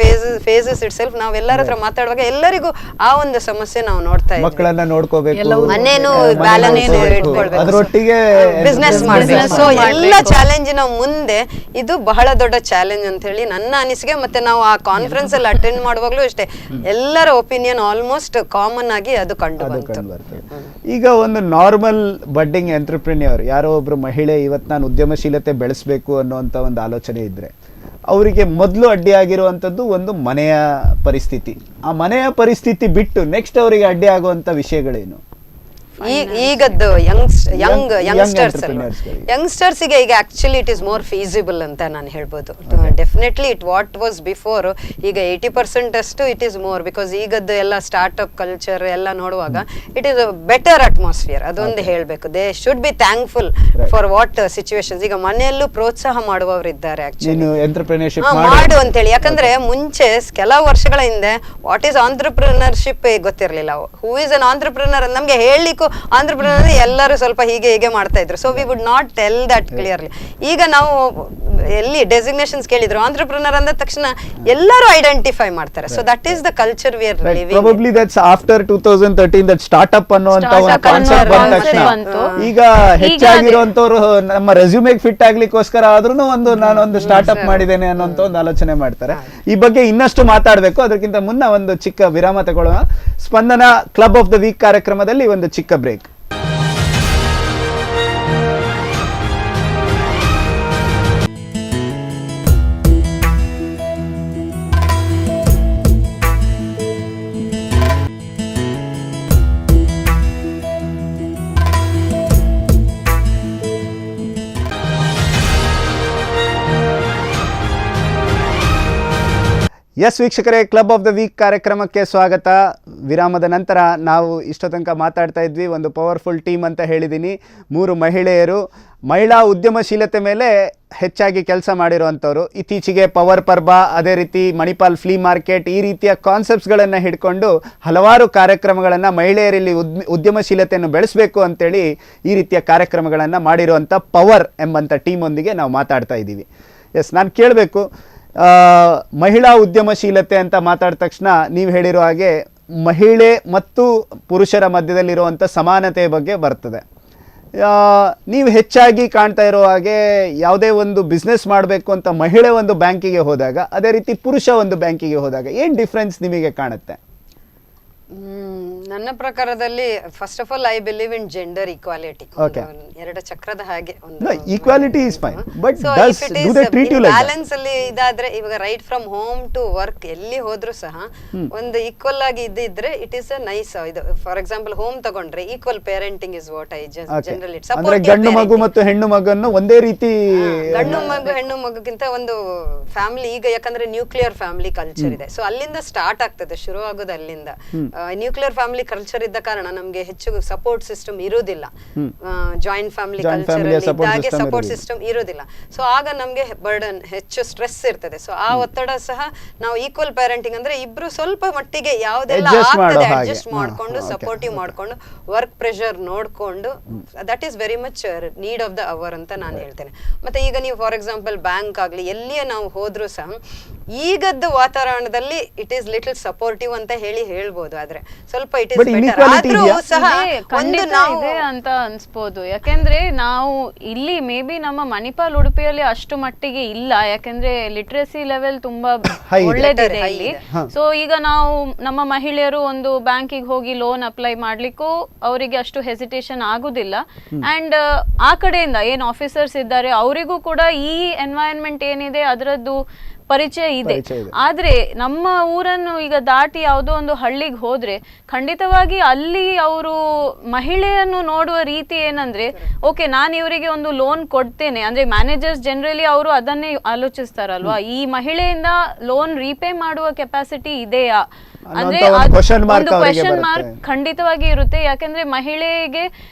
phases itself. ನಾವು ಎಲ್ಲರ ಹತ್ರ ಮಾತಾಡುವಾಗ ಎಲ್ಲರಿಗೂ ಆ ಒಂದು ಸಮಸ್ಯೆ ನಾವು ನೋಡ್ತಾ ಇದ್ದೀವಿ. ಮಕ್ಕಳನ್ನ ನೋಡ್ಕೋಬೇಕು, ಮನೇನು ಬ್ಯಾಲೆನ್ಸ್ ಇಟ್ಕೊಳ್ಬೇಕು, ಅದರೊಟ್ಟಿಗೆ ಬಿಸ್ನೆಸ್ ಮಾಡಬೇಕು. ಸೊ ಎಲ್ಲ ಚಾಲೆಂಜಿನ ಮುಂದೆ ಇದು ಬಹಳ ದೊಡ್ಡ ಚಾಲೆಂಜ್ ಅಂತ ಹೇಳಿ ನನ್ನ ಅನಿಸಿಕೆ. ಮತ್ತೆ ನಾವು ಆ ಕಾನ್ಫರೆನ್ಸ್ ಅಲ್ಲಿ ಅಟೆಂಡ್ ಮಾಡುವಾಗ್ಲೂ ಅಷ್ಟೇ ಎಲ್ಲರ ಒಪಿನಿಯನ್ ಆಲ್ಮೋಸ್ಟ್ ಕಾಮನ್ ಆಗಿ ಅದು ಕಂಡು ಬಂತು. ಈಗ ಒಂದು ನಾರ್ಮಲ್ ಬಡ್ಡಿಂಗ್ ಎಂಟರ್ಪ್ರಿನಿಯರ್, ಯಾರೋ ಒಬ್ರು ಮಹಿಳೆ ಇವತ್ತು ನಾನು ಉದ್ಯಮಶೀಲತೆ ಬೆಳೆಸಬೇಕು ಅನ್ನುವಂತ ಒಂದು ಆಲೋಚನೆ ಇದ್ರೆ ಅವರಿಗೆ ಮೊದಲು ಅಡ್ಡಿ ಆಗಿರುವಂಥದ್ದು ಒಂದು ಮನೆಯ ಪರಿಸ್ಥಿತಿ. ಆ ಮನೆಯ ಪರಿಸ್ಥಿತಿ ಬಿಟ್ಟು ನೆಕ್ಸ್ಟ್ ಅವರಿಗೆ ಅಡ್ಡಿ ಆಗುವಂತ ವಿಷಯಗಳೇನು? ಈಗದ್ದು ಯಂಗ್ಸ್ಟರ್ಸ್ಗೆ ಈಗ actually it is more feasible ಅಂತ ನಾನು ಹೇಳ್ಬೋದು. Definitely it what was before, ಈಗ 80% ಅಷ್ಟು ಇಟ್ ಈಸ್ ಮೋರ್. ಬಿಕಾಸ್ ಈಗದ್ದು ಎಲ್ಲ ಸ್ಟಾರ್ಟ್ಅಪ್ ಕಲ್ಚರ್ ಎಲ್ಲ ನೋಡುವಾಗ it is a better atmosphere, ಅದೊಂದು ಹೇಳಬೇಕು. They should be thankful for what situations. ಈಗ ಮನೆಯಲ್ಲೂ ಪ್ರೋತ್ಸಾಹ ಮಾಡುವವರು ಇದ್ದಾರೆ ಆಕ್ಚುಲಿ ಮಾಡು ಅಂತೇಳಿ. ಯಾಕಂದ್ರೆ ಮುಂಚೆ ಕೆಲವು ವರ್ಷಗಳ ಹಿಂದೆ ವಾಟ್ ಈಸ್ ಆಂಟ್ರಪ್ರಿನರ್ಶಿಪ್ ಗೊತ್ತಿರಲಿಲ್ಲ. ಹೂ ಈಸ್ ಅನ್ ಆಂಟ್ರಪ್ರಿನರ್ ನಮ್ಗೆ ಹೇಳಲಿಕ್ಕೂ ಆಂಟ್ರಪ್ರಿನರ್ ಎಲ್ಲರೂ ಸ್ವಲ್ಪ ಹೀಗೆ ಮಾಡ್ತಾ ಇದ್ರು. So we would not tell that clearly. ಈಗ ನಾವು ಎಲ್ಲಿ ಡೆಸಿಗ್ನೇಷನ್ಸ್ ಕೇಳಿದ್ರು ಆಂಟ್ರಪ್ರಿನರ್ ಅಂದ ತಕ್ಷಣ ಎಲ್ಲರೂ ಐಡೆಂಟಿಫೈ ಮಾಡ್ತಾರೆ. So that is the culture we are living. Probably that's after 2013 that startup ಅನ್ನುವಂತ ಒಂದು ಕಾನ್ಸೆಪ್ಟ್ ಬಂದ ತಕ್ಷಣ ಈಗ ಹೆಚ್ಚಾಗಿರುವಂತವರು ನಮ್ಮ ರೆಸ್ಯೂಮೆಗೆ ಫಿಟ್ ಆಗ್ಲಿಕ್ಕೋಸ್ಕರ ಆದ್ರೂ ನಾನೊಂದು ಸ್ಟಾರ್ಟ್ಅಪ್ ಮಾಡಿದ್ದೇನೆ ಅನ್ನೋಂತ ಒಂದು ಆಲೋಚನೆ ಮಾಡ್ತಾರೆ. ಈ ಬಗ್ಗೆ ಇನ್ನಷ್ಟು ಮಾತಾಡಬೇಕು. ಅದಕ್ಕಿಂತ ಮುನ್ನ ಒಂದು ಚಿಕ್ಕ ವಿರಾಮ ತಗೊಳ್ಳೋಣ. ಸ್ಪಂದನ ಕ್ಲಬ್ ಆಫ್ ದ ವೀಕ್ ಕಾರ್ಯಕ್ರಮದಲ್ಲಿ ಒಂದು ಚಿಕ್ಕ ಬ್ರೇಕ್. ಎಸ್ ವೀಕ್ಷಕರೇ, ಕ್ಲಬ್ ಆಫ್ ದ ವೀಕ್ ಕಾರ್ಯಕ್ರಮಕ್ಕೆ ಸ್ವಾಗತ. ವಿರಾಮದ ನಂತರ ನಾವು ಇಷ್ಟೋ ತನಕ ಮಾತಾಡ್ತಾ ಇದ್ವಿ, ಒಂದು ಪವರ್ಫುಲ್ ಟೀಮ್ ಅಂತ ಹೇಳಿದ್ದೀನಿ. 3 ಮಹಿಳೆಯರು ಮಹಿಳಾ ಉದ್ಯಮಶೀಲತೆ ಮೇಲೆ ಹೆಚ್ಚಾಗಿ ಕೆಲಸ ಮಾಡಿರುವಂಥವ್ರು. ಇತ್ತೀಚೆಗೆ ಪವರ್ ಪರ್ಬ, ಅದೇ ರೀತಿ ಮಣಿಪಾಲ್ ಫ್ಲೀ ಮಾರ್ಕೆಟ್, ಈ ರೀತಿಯ ಕಾನ್ಸೆಪ್ಟ್ಸ್ಗಳನ್ನು ಹಿಡ್ಕೊಂಡು ಹಲವಾರು ಕಾರ್ಯಕ್ರಮಗಳನ್ನು ಮಹಿಳೆಯರಲ್ಲಿ ಉದ್ಯಮಶೀಲತೆಯನ್ನು ಬೆಳೆಸಬೇಕು ಅಂತೇಳಿ ಈ ರೀತಿಯ ಕಾರ್ಯಕ್ರಮಗಳನ್ನು ಮಾಡಿರುವಂಥ ಪವರ್ ಎಂಬಂಥ ಟೀಮೊಂದಿಗೆ ನಾವು ಮಾತಾಡ್ತಾ ಇದ್ದೀವಿ. ಎಸ್, ನಾನು ಕೇಳಬೇಕು, ಮಹಿಳಾ ಉದ್ಯಮಶೀಲತೆ ಅಂತ ಮಾತಾಡಿದ ತಕ್ಷಣ ನೀವು ಹೇಳಿರೋ ಹಾಗೆ ಮಹಿಳೆ ಮತ್ತು ಪುರುಷರ ಮಧ್ಯದಲ್ಲಿರುವಂಥ ಸಮಾನತೆಯ ಬಗ್ಗೆ ಬರ್ತದೆ. ನೀವು ಹೆಚ್ಚಾಗಿ ಕಾಣ್ತಾ ಇರೋ ಹಾಗೆ ಯಾವುದೇ ಒಂದು ಬಿಸ್ನೆಸ್ ಮಾಡಬೇಕು ಅಂತ ಮಹಿಳೆ ಒಂದು ಬ್ಯಾಂಕಿಗೆ ಹೋದಾಗ, ಅದೇ ರೀತಿ ಪುರುಷ ಒಂದು ಬ್ಯಾಂಕಿಗೆ ಹೋದಾಗ ಏನು ಡಿಫ್ರೆನ್ಸ್ ನಿಮಗೆ ಕಾಣುತ್ತೆ? ನನ್ನ ಪ್ರಕಾರದಲ್ಲಿ first of all I believe in gender equality. ಎರಡು ಚಕ್ರದ ಹಾಗೆ equality is fine, but does do they treat you like balance ಅಲ್ಲಿ ಇದಾದ್ರೆ, ಇವಾಗ right from home to work ಎಲ್ಲಿ ಹೋದ್ರು ಸಹ ಒಂದು ಈಕ್ವಲ್ ಆಗಿ ಇದ್ದಿದ್ರೆ ಇಟ್ ಇಸ್ ಅ ನೈಸ್. ಇದು ಫಾರ್ ಎಕ್ಸಾಂಪಲ್ ಹೋಮ್ ತಗೊಂಡ್ರೆ equal parenting is what I generally ಅಂದ್ರೆ ಗಂಡು ಮಗು ಮತ್ತು ಹೆಣ್ಣು ಮಗನ್ನು ಒಂದೇ ರೀತಿ, ಗಂಡು ಮಗು ಹೆಣ್ಣು ಮಗುಗಿಂತ ಒಂದು ಫ್ಯಾಮಿಲಿ ಈಗ ಯಾಕಂದ್ರೆ ನ್ಯೂಕ್ಲಿಯರ್ ಫ್ಯಾಮಿಲಿ ಕಲ್ಚರ್ ಇದೆ, ಸೊ ಅಲ್ಲಿಂದ ಸ್ಟಾರ್ಟ್ ಆಗ್ತದೆ, ಶುರು ಆಗೋದು ಅಲ್ಲಿಂದ. ನ್ಯೂಕ್ಲಿಯರ್ ಫ್ಯಾಮಿಲಿ ಕಲ್ಚರ್ ಇದ್ದ ಕಾರಣ ನಮ್ಗೆ ಹೆಚ್ಚು ಸಪೋರ್ಟ್ ಸಿಸ್ಟಮ್ ಇರುವುದಿಲ್ಲ. ಜಾಯಿಂಟ್ ಫ್ಯಾಮಿಲಿ ಕಲ್ಚರ್ ಇದ್ದಾಗೆ ಸಪೋರ್ಟ್ ಸಿಸ್ಟಮ್ ಇರುವುದಿಲ್ಲ. ಸೊ ಆಗ ನಮ್ಗೆ ಬರ್ಡನ್ ಹೆಚ್ಚು ಸ್ಟ್ರೆಸ್ ಇರ್ತದೆ. ಸೊ ಆ ಒತ್ತಡ ಸಹ ನಾವು ಈಕ್ವಲ್ ಪ್ಯಾರೆಂಟಿಂಗ್ ಅಂದ್ರೆ ಇಬ್ರು ಸ್ವಲ್ಪ ಮಟ್ಟಿಗೆ ಯಾವ್ದೆಲ್ಲ ಆಗ್ತದೆ ಅಡ್ಜಸ್ಟ್ ಮಾಡ್ಕೊಂಡು ಸಪೋರ್ಟಿವ್ ಮಾಡ್ಕೊಂಡು ವರ್ಕ್ ಪ್ರೆಷರ್ ನೋಡ್ಕೊಂಡು, that is very much need of the hour ಅಂತ ನಾನು ಹೇಳ್ತೇನೆ. ಮತ್ತೆ ಈಗ ನೀವು ಫಾರ್ ಎಕ್ಸಾಂಪಲ್ ಬ್ಯಾಂಕ್ ಆಗ್ಲಿ ಎಲ್ಲಿಯೇ ನಾವು ಹೋದ್ರು ಸಹ ಈಗದ್ದು ವಾತಾವರಣದಲ್ಲಿ ಇಟ್ ಈಸ್ ಲಿಟಲ್ ಸಪೋರ್ಟಿವ್ ಅಂತ ಹೇಳ್ಬೋದು. ಆದ್ರೆ ಸ್ವಲ್ಪ ಇಟ್ ಇಸ್ ಬೆಟರ್ ಆದ್ರೂ ಸಹ ಒಂದು ನಾವು ಇದೆ ಅಂತ ಅನ್ಸ್ಬೋದು. ಯಾಕೆಂದ್ರೆ ನಾವು ಇಲ್ಲಿ ಮೇ ಬಿ ನಮ್ಮ ಮಣಿಪಾಲ್ ಉಡುಪಿಯಲ್ಲಿ ಅಷ್ಟು ಮಟ್ಟಿಗೆ ಇಲ್ಲ, ಯಾಕೆಂದ್ರೆ ಲಿಟ್ರಸಿ ಲೆವೆಲ್ ತುಂಬಾ ಒಳ್ಳೇದಿದೆ ಇಲ್ಲಿ. ಸೊ ಈಗ ನಾವು ನಮ್ಮ ಮಹಿಳೆಯರು ಒಂದು ಬ್ಯಾಂಕಿಗೆ ಹೋಗಿ ಲೋನ್ ಅಪ್ಲೈ ಮಾಡ್ಲಿಕ್ಕೂ ಅವರಿಗೆ ಅಷ್ಟು ಹೆಸಿಟೇಷನ್ ಆಗುದಿಲ್ಲ. ಅಂಡ್ ಆ ಕಡೆಯಿಂದ ಏನ್ ಆಫೀಸರ್ಸ್ ಇದ್ದಾರೆ ಅವರಿಗೂ ಕೂಡ ಈ ಎನ್ವೈರನ್ಮೆಂಟ್ ಏನಿದೆ ಅದರದ್ದು ಪರಿಚಯ ಇದೆ. ಆದ್ರೆ ನಮ್ಮ ಊರನ್ನು ಈಗ ದಾಟಿ ಯಾವುದೋ ಒಂದು ಹಳ್ಳಿಗೆ ಹೋದ್ರೆ ಖಂಡಿತವಾಗಿ ಅಲ್ಲಿ ಅವರು ಮಹಿಳೆಯನ್ನು ನೋಡುವ ರೀತಿ ಏನಂದ್ರೆ, ಓಕೆ ನಾನು ಇವರಿಗೆ ಒಂದು ಲೋನ್ ಕೊಡ್ತೇನೆ ಅಂದ್ರೆ ಮ್ಯಾನೇಜರ್ಸ್ ಜನರಲಿ ಅವರು ಅದನ್ನೇ ಆಲೋಚಿಸ್ತಾರಲ್ವಾ, ಈ ಮಹಿಳೆಯಿಂದ ಲೋನ್ ರೀಪೇ ಮಾಡುವ ಕೆಪಾಸಿಟಿ ಇದೆಯಾ ಅಂದ್ರೆ ಒಂದು ಕ್ವೆಶನ್ ಮಾರ್ಕ್ ಖಂಡಿತವಾಗಿ ಇರುತ್ತೆ. ಯಾಕಂದ್ರೆ ಮಹಿಳೆಗೆ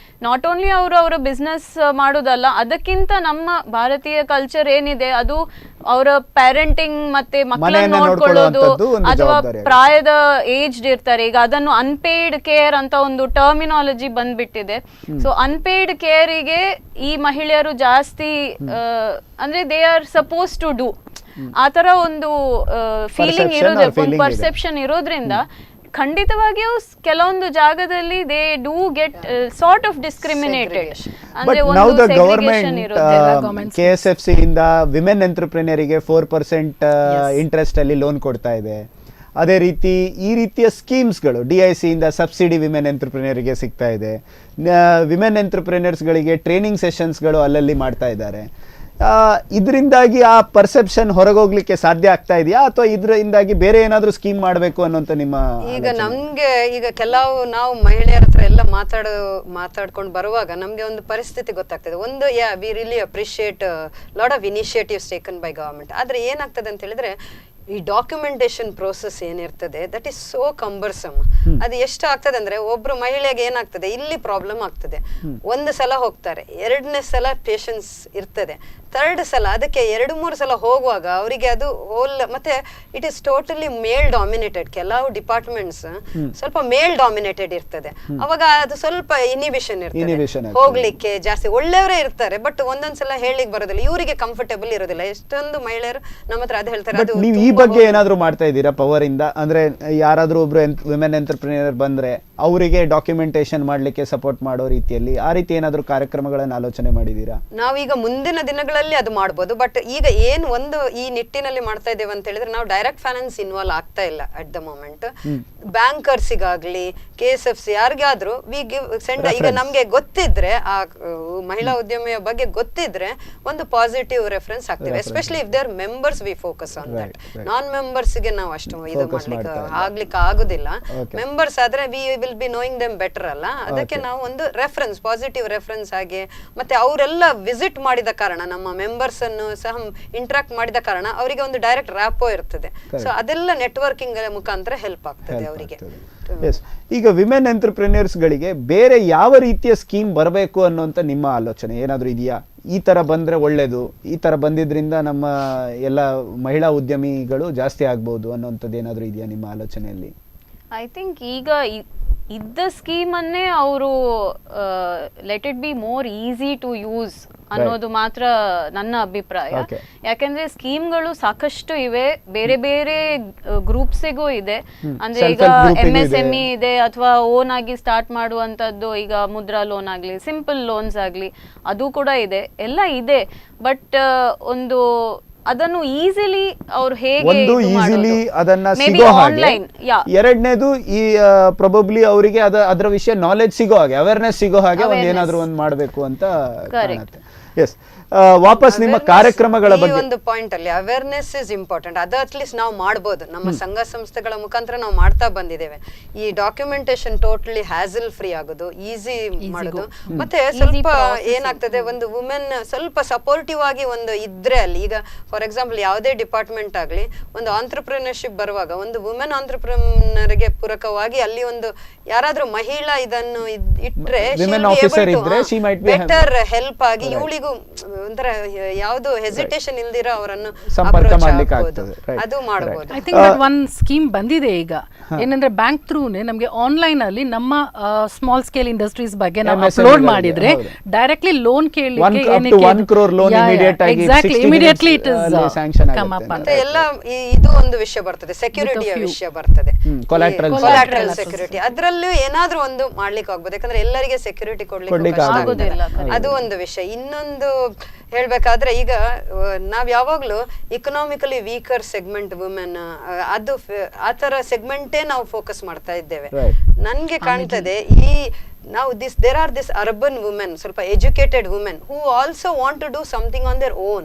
ನಾಟ್ ಓನ್ಲಿ ಅವರು ಅವರ ಬಿಸ್ನೆಸ್ ಮಾಡೋದಲ್ಲ, ಅದಕ್ಕಿಂತ ನಮ್ಮ ಭಾರತೀಯ ಕಲ್ಚರ್ ಏನಿದೆ ಅದು ಅವರ ಪ್ಯಾರೆಂಟಿಂಗ್ ಮತ್ತೆ ಮಕ್ಕಳನ್ನು ನೋಡ್ಕೊಳ್ಳೋದು, ಅಥವಾ ಪ್ರಾಯದ ಏಜ್ಡ್ ಇರ್ತಾರೆ ಈಗ ಅದನ್ನು ಅನ್ಪೇಯ್ಡ್ ಕೇರ್ ಅಂತ ಒಂದು ಟರ್ಮಿನಾಲಜಿ ಬಂದ್ಬಿಟ್ಟಿದೆ. ಸೊ ಅನ್ಪೇಯ್ಡ್ ಕೇರಿಗೆ ಈ ಮಹಿಳೆಯರು ಜಾಸ್ತಿ ಅಂದ್ರೆ they are suppose to do ಆತರ ಒಂದು ಫೀಲಿಂಗ್ ಇರೋದ್ರ, ಒಂದು ಪರ್ಸೆಪ್ಷನ್ ಇರೋದ್ರಿಂದ ಖಂಡಿತವಾಗಿಯೂ ಕೆಲವೊಂದು ಜಾಗದಲ್ಲಿ they do get sort of discriminated. ಅಂದ್ರೆ ಒಂದು ಸೆಗ್ರಿಗೇಷನ್ ಇರುತ್ತೆ. KSFC ಇಂದ ವಿಮೆನ್ ಎಂಟರ್ಪ್ರಿನರಿಗೆ 4% ಇಂಟ್ರೆಸ್ಟ್ ಅಲ್ಲಿ ಲೋನ್ ಕೊಡ್ತಾ ಇದೆ. ಅದೇ ರೀತಿ ಈ ರೀತಿಯ ಸ್ಕೀಮ್ಸ್ಗಳು DIC ಇಂದ ಸಬ್ಸಿಡಿ ವಿಮೆನ್ ಎಂಟರ್ಪ್ರಿನರಿಗೆ ಸಿಗ್ತಾ ಇದೆ. ವಿಮೆನ್ ಎಂಟರ್ಪ್ರಿನರ್ಸ್ಗಳಿಗೆ ಟ್ರೈನಿಂಗ್ ಸೆಷನ್ಸ್ಗಳು ಅಲ್ಲಲ್ಲಿ ಮಾಡ್ತಾ ಇದ್ದಾರೆ. ಇದರಿಂದಾಗಿ ಆ ಪರ್ಸೆಪ್ಷನ್ ಹೊರಗೋಗ್ಲಿಕ್ಕೆ ಸಾಧ್ಯ ಆಗ್ತಾ ಇದೆಯಾ, ಅಥವಾ ಇದರಿಂದಾಗಿ ಬೇರೆ ಏನಾದ್ರೂ ಸ್ಕೀಮ್ ಮಾಡಬೇಕು ಅನ್ನೋಂತ ನಿಮ್ಮ? ಈಗ ನಮ್ಗೆ ಈಗ ಕೆಲವು ನಾವು ಮಹಿಳೆಯರ ಹತ್ರ ಎಲ್ಲ ಮಾತಾಡ್ಕೊಂಡು ಬರುವಾಗ ನಮ್ಗೆ ಒಂದು ಪರಿಸ್ಥಿತಿ ಗೊತ್ತಾಗ್ತದೆ. ಒಂದು we really appreciate lot of initiatives taken by government. ಆದ್ರೆ ಏನಾಗ್ತದೆ ಅಂತ ಹೇಳಿದ್ರೆ ಈ ಡಾಕ್ಯುಮೆಂಟೇಶನ್ ಪ್ರೋಸೆಸ್ ಏನಿರ್ತದೆ ದಟ್ ಈಸ್ ಸೋ ಕಂಬರ್ಸಮ್. ಅದು ಎಷ್ಟು ಆಗ್ತದೆ ಅಂದ್ರೆ ಒಬ್ರು ಮಹಿಳೆಗೆ ಏನಾಗ್ತದೆ ಇಲ್ಲಿ ಪ್ರಾಬ್ಲಮ್ ಆಗ್ತದೆ, ಒಂದು ಸಲ ಹೋಗ್ತಾರೆ, ಎರಡನೇ ಸಲ ಪೇಷನ್ಸ್ ಇರ್ತದೆ, ಥರ್ಡ್ ಸಲ ಅದಕ್ಕೆ 2-3 ಸಲ ಹೋಗುವಾಗ ಅವರಿಗೆ ಅದು ಹೋಲ್ ಮತ್ತೆ it is totally mail dominated. ಕೆಲವು ಡಿಪಾರ್ಟ್ಮೆಂಟ್ಸ್ ಸ್ವಲ್ಪ ಮೇಲ್ ಡಾಮಿನೇಟೆಡ್ ಇರ್ತದೆ, ಅವಾಗ ಅದು ಸ್ವಲ್ಪ ಇನಿಬಿಷನ್ ಇರ್ತದೆ ಹೋಗ್ಲಿಕ್ಕೆ. ಜಾಸ್ತಿ ಒಳ್ಳೆಯವರೇ ಇರ್ತಾರೆ ಬಟ್ ಒಂದೊಂದ್ಸಲ ಹೇಳಿಕ್ ಬರೋದಿಲ್ಲ, ಇವರಿಗೆ ಕಂಫರ್ಟೇಬಲ್ ಇರೋದಿಲ್ಲ. ಎಷ್ಟೊಂದು ಮಹಿಳೆಯರು ನಮ್ಮ ಹತ್ರ ಅದು ಹೇಳ್ತಾರೆ. ಅದು ನೀವು ಈ ಬಗ್ಗೆ ಏನಾದ್ರು ಮಾಡ್ತಾ ಇದ್ದೀರಾ ಪವರ್ ಇಂದ? ಅಂದ್ರೆ ಯಾರಾದ್ರೂ ಒಬ್ರು ವಿಮೆನ್ ಎಂಟರ್ಪ್ರಿನರ್ ಬಂದ್ರೆ ಅವರಿಗೆ ಡಾಕ್ಯುಮೆಂಟೇಶನ್ ಮಾಡ್ಲಿಕ್ಕೆ ಸಪೋರ್ಟ್ ಮಾಡೋ ರೀತಿಯಲ್ಲಿ ಆ ರೀತಿ ಏನಾದ್ರು ಕಾರ್ಯಕ್ರಮಗಳನ್ನು ಆಲೋಚನೆ ಮಾಡಿದೀರಾ? ನಾವೀಗ ಮುಂದಿನ ದಿನಗಳಲ್ಲಿ ಅದು ಮಾಡ್ಬೋದು, ಬಟ್ ಈಗ ಏನು ಒಂದು ಈ ನಿಟ್ಟಿನಲ್ಲಿ ಮಾಡ್ತಾ ಇದ್ದೇವೆ ಅಂತ ಹೇಳಿದ್ರೆ ನಾವು ಡೈರೆಕ್ಟ್ ಫೈನಾನ್ಸ್ ಇನ್ವಾಲ್ವ್ ಆಗ್ತಾ ಇಲ್ಲ ಅಟ್ ದ ಮೂಮೆಂಟ್. ಬ್ಯಾಂಕರ್ಸಿಗಾಗ್ಲಿ KSFC ಯಾರಿಗಾದ್ರೂ ವಿ ಗಿವ್ ಸೆಂಡ್. ಈಗ ನಮ್ಗೆ ಗೊತ್ತಿದ್ರೆ ಆ ಮಹಿಳಾ ಉದ್ಯಮಿಯ ಬಗ್ಗೆ ಗೊತ್ತಿದ್ರೆ ಒಂದು ಪಾಸಿಟಿವ್ ರೆಫರೆನ್ಸ್ ಆಗ್ತೇವೆ. Especially if there members we focus on that. Non members ಗೆ ನಾವು ಅಷ್ಟು ಇದು ಆಗ್ಲಿಕ್ಕೆ ಆಗುದಿಲ್ಲ. ಮೆಂಬರ್ಸ್ ಆದ್ರೆ we will be knowing them better ಅಲ್ಲ, ಅದಕ್ಕೆ ನಾವು ಒಂದು ರೆಫರೆನ್ಸ್ ಪಾಸಿಟಿವ್ ರೆಫರೆನ್ಸ್ ಆಗಿ ಮತ್ತೆ ಅವರೆಲ್ಲ ವಿಸಿಟ್ ಮಾಡಿದ ಕಾರಣ ನಮ್ಮ ಮೆಂಬರ್ಸ್ ಅನ್ನು ಸಹ ಇಂಟ್ರಾಕ್ಟ್ ಮಾಡಿದ ಕಾರಣ ಅವರಿಗೆ ಒಂದು ಡೈರೆಕ್ಟ್ ರ್ಯಾಪೋ ಇರ್ತದೆ. ಸೊ ಅದೆಲ್ಲ ನೆಟ್ವರ್ಕಿಂಗ್ ಮುಖಾಂತರ ಹೆಲ್ಪ್ ಆಗ್ತದೆ ಅವರಿಗೆ. ಈಗ ವಿಮೆನ್ ಎಂಟರ್ಪ್ರಿನರ್ಸ್ ಗಳಿಗೆ ಬೇರೆ ಯಾವ ರೀತಿಯ ಸ್ಕೀಮ್ ಬರಬೇಕು ಅನ್ನೋಂತ ನಿಮ್ಮ ಆಲೋಚನೆ ಏನಾದ್ರೂ ಇದೆಯಾ? ಈ ತರ ಬಂದ್ರೆ ಒಳ್ಳೇದು, ಈ ತರ ಬಂದಿದ್ರಿಂದ ನಮ್ಮ ಎಲ್ಲ ಮಹಿಳಾ ಉದ್ಯಮಿಗಳು ಜಾಸ್ತಿ ಆಗ್ಬಹುದು ಅನ್ನೋಂಥದ್ದು ಏನಾದ್ರೂ ಇದೆಯಾ ನಿಮ್ಮ ಆಲೋಚನೆಯಲ್ಲಿ? ಐ ಥಿಂಕ್ ಈಗ ಇದ್ದ ಸ್ಕೀಮ್ ಅನ್ನೇ ಅವರು let it be more easy to use ಅನ್ನೋದು ಮಾತ್ರ ನನ್ನ ಅಭಿಪ್ರಾಯ. Okay. ಯಾಕಂದ್ರೆ ಸ್ಕೀಮ್ಗಳು ಸಾಕಷ್ಟು ಇವೆ, ಬೇರೆ ಬೇರೆ ಗ್ರೂಪ್ಸಿಗೂ ಇದೆ. ಅಂದ್ರೆ ಈಗ MSME ಇದೆ, ಅಥವಾ ಓನ್ ಆಗಿ ಸ್ಟಾರ್ಟ್ ಮಾಡುವಂತದ್ದು, ಈಗ ಮುದ್ರಾ ಲೋನ್ ಆಗ್ಲಿ, ಸಿಂಪಲ್ ಲೋನ್ಸ್ ಆಗ್ಲಿ, ಅದು ಕೂಡ ಇದೆ, ಎಲ್ಲ ಇದೆ. ಬಟ್ ಒಂದು ಅದನ್ನು ಈಸಿಲಿ ಅವ್ರು ಹೇಗೆ ಒಂದು ಈಸಿಲಿ ಅದನ್ನ ಸಿಗೋ ಹಾಗೆ, ಎರಡನೇದು ಈ ಪ್ರೊಬಬ್ಲಿ ಅವರಿಗೆ ಅದರ ವಿಷಯ ನಾಲೆಜ್ ಸಿಗೋ ಹಾಗೆ, ಅವೇರ್ನೆಸ್ ಸಿಗೋ ಹಾಗೆ ಒಂದ್ ಏನಾದ್ರು ಒಂದ್ ಮಾಡ್ಬೇಕು ಅಂತ ಕಾಣುತ್ತೆ. ಎಸ್, ವಾಪಸ್ ನಿಮ್ಮ ಕಾರ್ಯಕ್ರಮಗಳ ಬಗ್ಗೆ ಒಂದು ಪಾಯಿಂಟ್ ಅಲ್ಲಿ ಅವೇರ್ನೆಸ್ ಇಸ್ ಇಂಪಾರ್ಟೆಂಟ್. ಅದು ಅಟ್ಲೀಸ್ಟ್ ನಾವು ಮಾಡ್ಬೋದು, ನಮ್ಮ ಸಂಘ ಸಂಸ್ಥೆಗಳ ಮುಖಾಂತರ ನಾವು ಮಾಡ್ತಾ ಬಂದಿದ್ದೇವೆ. ಈ ಡಾಕ್ಯುಮೆಂಟೇಶನ್ ಟೋಟಲಿ ಹ್ಯಾಸಲ್ ಫ್ರೀ ಆಗೋದು, ಈಸಿ ಮಾಡೋದು, ಮತ್ತೆ ಸ್ವಲ್ಪ ಏನಾಗ್ತದೆ, ಒಂದು ವುಮೆನ್ ಸ್ವಲ್ಪ ಸಪೋರ್ಟಿವ್ ಆಗಿ ಒಂದು ಇದ್ರೆ ಅಲ್ಲಿ, ಈಗ ಫಾರ್ ಎಕ್ಸಾಂಪಲ್ ಯಾವುದೇ ಡಿಪಾರ್ಟ್ಮೆಂಟ್ ಆಗ್ಲಿ, ಒಂದು ಆಂಟ್ರಪ್ರಿನರ್ಶಿಪ್ ಬರುವಾಗ ಒಂದು ವುಮೆನ್ ಆಂಟ್ರಪ್ರಿನರ್ಗೆ ಪೂರಕವಾಗಿ ಅಲ್ಲಿ ಒಂದು ಯಾರಾದ್ರೂ ಮಹಿಳಾ ಇದನ್ನು ಇಟ್ರೆ ಬೆಟರ್ ಹೆಲ್ಪ್ ಆಗಿ ಇವಳಿಗೂ ಒಂಥರ ಯಾವ್ದು ಹೆಸಿಟೇಷನ್ ಇಲ್ದಿರ ಅವರನ್ನು ಸಂಪರ್ಕ ಮಾಡ್ಲಿಕ್ಕೆ ಆಗ್ತದೆ. ಅದು ಮಾಡಬಹುದು. I think that one scheme ಬಂದಿದೆ ಈಗ, ಏನಂದ್ರೆ ಬ್ಯಾಂಕ್ ಥ್ರೂನೇ ನಮಗೆ ಆನ್ಲೈನ್ ಅಲ್ಲಿ ನಮ್ಮ ಸ್ಮಾಲ್ ಸ್ಕೇಲ್ ಇಂಡಸ್ಟ್ರೀಸ್ ಬಗ್ಗೆ ನಾವು ಅಪ್ಲೋಡ್ ಮಾಡಿದ್ರೆ ಡೈರೆಕ್ಟ್ಲಿ ಲೋನ್ ಕೇಳಲಿಕ್ಕೆ immediately it is come up ಅಂತ ಎಲ್ಲ. ಇದು ಒಂದು ವಿಷಯ ಬರ್ತದೆ, ಸೆಕ್ಯೂರಿಟಿಯ ವಿಷಯ ಬರ್ತದೆ, ಕೊಲಾಟ್ರಲ್ ಸೆಕ್ಯೂರಿಟಿ. ಅದ್ರಲ್ಲೂ ಏನಾದ್ರೂ ಒಂದು ಮಾಡ್ಲಿಕ್ಕೆ ಆಗ್ಬೋದು, ಯಾಕಂದ್ರೆ ಎಲ್ಲರಿಗೆ ಸೆಕ್ಯೂರಿಟಿ ಕೊಡ್ಲಿಕ್ಕೆ ಆಗೋದಿಲ್ಲ. ಅದು ಒಂದು ವಿಷಯ. ಇನ್ನೊಂದು ಹೇಳ್ಬೇಕಾದ್ರೆ, ಈಗ ನಾವ್ ಯಾವಾಗ್ಲೂ ಇಕನಾಮಿಕಲಿ ವೀಕರ್ ಸೆಗ್ಮೆಂಟ್ ವುಮೆನ್, ಅದು ಆತರ ಸೆಗ್ಮೆಂಟೇ ನಾವು ಫೋಕಸ್ ಮಾಡ್ತಾ ಇದ್ದೇವೆ. ನನ್ಗೆ ಕಾಣ್ತದೆ ಈ ನಾವು there are this urban women, ಸ್ವಲ್ಪ educated women who also want to do something on their own,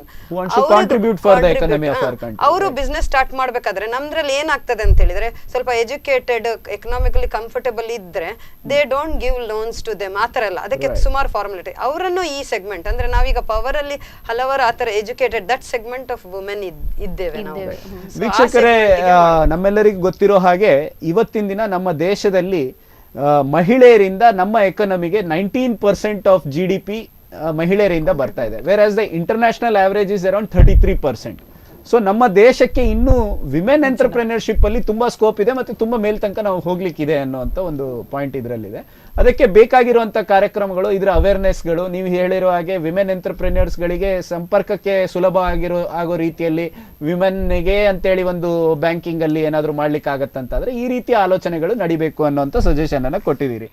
ಅವರು ಬಿಸ್ನೆಸ್ ಸ್ಟಾರ್ಟ್ ಮಾಡ್ಬೇಕಾದ್ರೆ ನಮ್ದ್ರಲ್ಲಿ ಏನಾಗ್ತದೆ ಅಂತ ಹೇಳಿದ್ರೆ, ಸ್ವಲ್ಪ ಎಜುಕೇಟೆಡ್ ಎಕನಾಮಿಕಲಿ ಕಂಫರ್ಟಬಲ್ ಇದ್ರೆ they don't give loans to them, ಆತರ ಎಲ್ಲ. ಅದಕ್ಕೆ ಸುಮಾರು ಫಾರ್ಮಾಲಿಟಿ. ಅವರನ್ನು ಈ ಸೆಗ್ಮೆಂಟ್ ಅಂದ್ರೆ ನಾವೀಗ ಪವರ್ ಅಲ್ಲಿ ಹಲವಾರು ಆತರ educated that segment of women ಇದ್ದೇವೆ ನಾವು. ವೀಕ್ಷಕರೇ, ನಮ್ಮೆಲ್ಲರಿಗೂ ಗೊತ್ತಿರೋ ಹಾಗೆ ಇವತ್ತಿನ ದಿನ ನಮ್ಮ ದೇಶದಲ್ಲಿ ಮಹಿಳೆಯರಿಂದ ನಮ್ಮ ಎಕಾನಮಿಗೆ 19% ಆಫ್ GDP ಮಹಿಳೆಯರಿಂದ ಬರ್ತಾ ಇದೆ, wear as the international average is around 33%. So ನಮ್ಮ ದೇಶಕ್ಕೆ ಇನ್ನೂ ವಿಮೆನ್ ಎಂಟರ್ಪ್ರೆನ್ಯೂರ್ಶಿಪ್ ಅಲ್ಲಿ ತುಂಬಾ ಸ್ಕೋಪ್ ಇದೆ, ಮತ್ತೆ ತುಂಬಾ ಮೇಲ್ ತನಕ ನಾವು ಹೋಗ್ಲಿಕ್ಕಿದೆ ಅನ್ನೋಂಥ ಒಂದು ಪಾಯಿಂಟ್ ಇದರಲ್ಲಿದೆ. ಅದಕ್ಕೆ ಬೇಕಾಗಿರುವಂತ ಕಾರ್ಯಕ್ರಮಗಳು, ಇದರ ಅವೇರ್ನೆಸ್ಗಳು, ನೀವು ಹೇಳಿರೋ ಹಾಗೆ ವಿಮೆನ್ ಎಂಟರ್ಪ್ರೆನ್ಯೂರ್ಸ್ಗಳಿಗೆ ಸಂಪರ್ಕಕ್ಕೆ ಸುಲಭ ಆಗೋ ರೀತಿಯಲ್ಲಿ ವಿಮೆನ್ಗೆ ಅಂತೇಳಿ ಒಂದು ಬ್ಯಾಂಕಿಂಗ್ ಅಲ್ಲಿ ಏನಾದ್ರು ಮಾಡ್ಲಿಕ್ಕೆ ಆಗತ್ತಂತಾದ್ರೆ ಈ ರೀತಿಯ ಆಲೋಚನೆಗಳು ನಡಿಬೇಕು ಅನ್ನೋಂಥ ಸಜೆಷನ್ ಅನ್ನ ಕೊಟ್ಟಿದ್ದೀರಿ.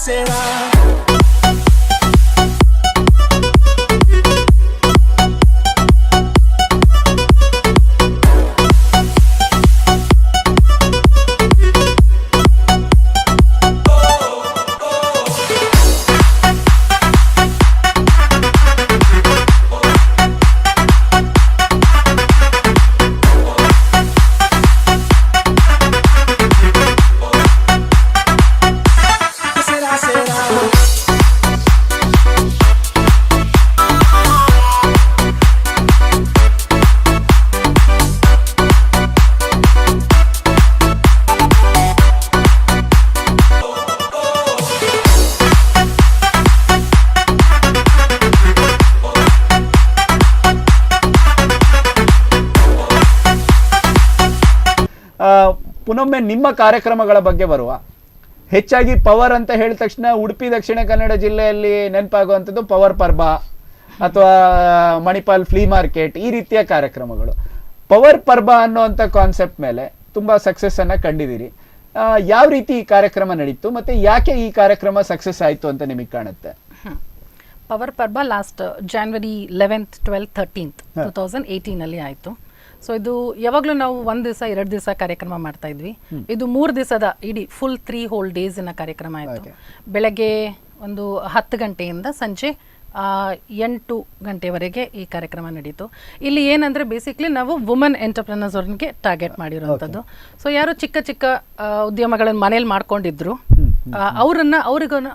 será? ಪುನೊಮ್ಮೆ ನಿಮ್ಮ ಕಾರ್ಯಕ್ರಮಗಳ ಬಗ್ಗೆ ಬರುವ. ಹೆಚ್ಚಾಗಿ ಪವರ್ ಅಂತ ಹೇಳಿದ ತಕ್ಷಣ ಉಡುಪಿ ದಕ್ಷಿಣ ಕನ್ನಡ ಜಿಲ್ಲೆಯಲ್ಲಿ ನೆನಪಾಗುವಂಥದ್ದು ಪವರ್ ಪರ್ಬ ಅಥವಾ ಮಣಿಪಾಲ್ ಫ್ಲೀ ಮಾರ್ಕೆಟ್, ಈ ರೀತಿಯ ಕಾರ್ಯಕ್ರಮಗಳು. ಪವರ್ ಪರ್ಬ ಅನ್ನುವಂಥ ಕಾನ್ಸೆಪ್ಟ್ ಮೇಲೆ ತುಂಬ ಸಕ್ಸಸ್ಸನ್ನು ಕಂಡಿದ್ದೀರಿ. ಯಾವ ರೀತಿ ಈ ಕಾರ್ಯಕ್ರಮ ನಡೀತು ಮತ್ತು ಯಾಕೆ ಈ ಕಾರ್ಯಕ್ರಮ ಸಕ್ಸಸ್ ಆಯಿತು ಅಂತ ನಿಮಗೆ ಕಾಣುತ್ತೆ? ಪವರ್ ಪರ್ಬ last January 11th, 12th, 13th 2018 ಆಯಿತು. ಸೊ ಇದು ಯಾವಾಗಲೂ ನಾವು 1 ದಿವಸ 2 ದಿವಸ ಕಾರ್ಯಕ್ರಮ ಮಾಡ್ತಾ ಇದ್ವಿ. ಇದು 3 ದಿವಸದ ಇಡೀ ಫುಲ್ 3 whole ಡೇಸಿನ ಕಾರ್ಯಕ್ರಮ ಆಯಿತು. ಬೆಳಗ್ಗೆ ಒಂದು 10 ಗಂಟೆಯಿಂದ ಸಂಜೆ 8 ಗಂಟೆವರೆಗೆ ಈ ಕಾರ್ಯಕ್ರಮ ನಡೀತು. ಇಲ್ಲಿ ಏನಂದ್ರೆ ಬೇಸಿಕ್ಲಿ ನಾವು ವುಮನ್ ಎಂಟರ್ಪ್ರಿನರ್ಸ್ ಅವ್ರಿಗೆ ಟಾರ್ಗೆಟ್ ಮಾಡಿರುವಂಥದ್ದು. ಸೊ ಯಾರು ಚಿಕ್ಕ ಚಿಕ್ಕ ಉದ್ಯಮಗಳನ್ನು ಮನೇಲಿ ಮಾಡ್ಕೊಂಡಿದ್ರು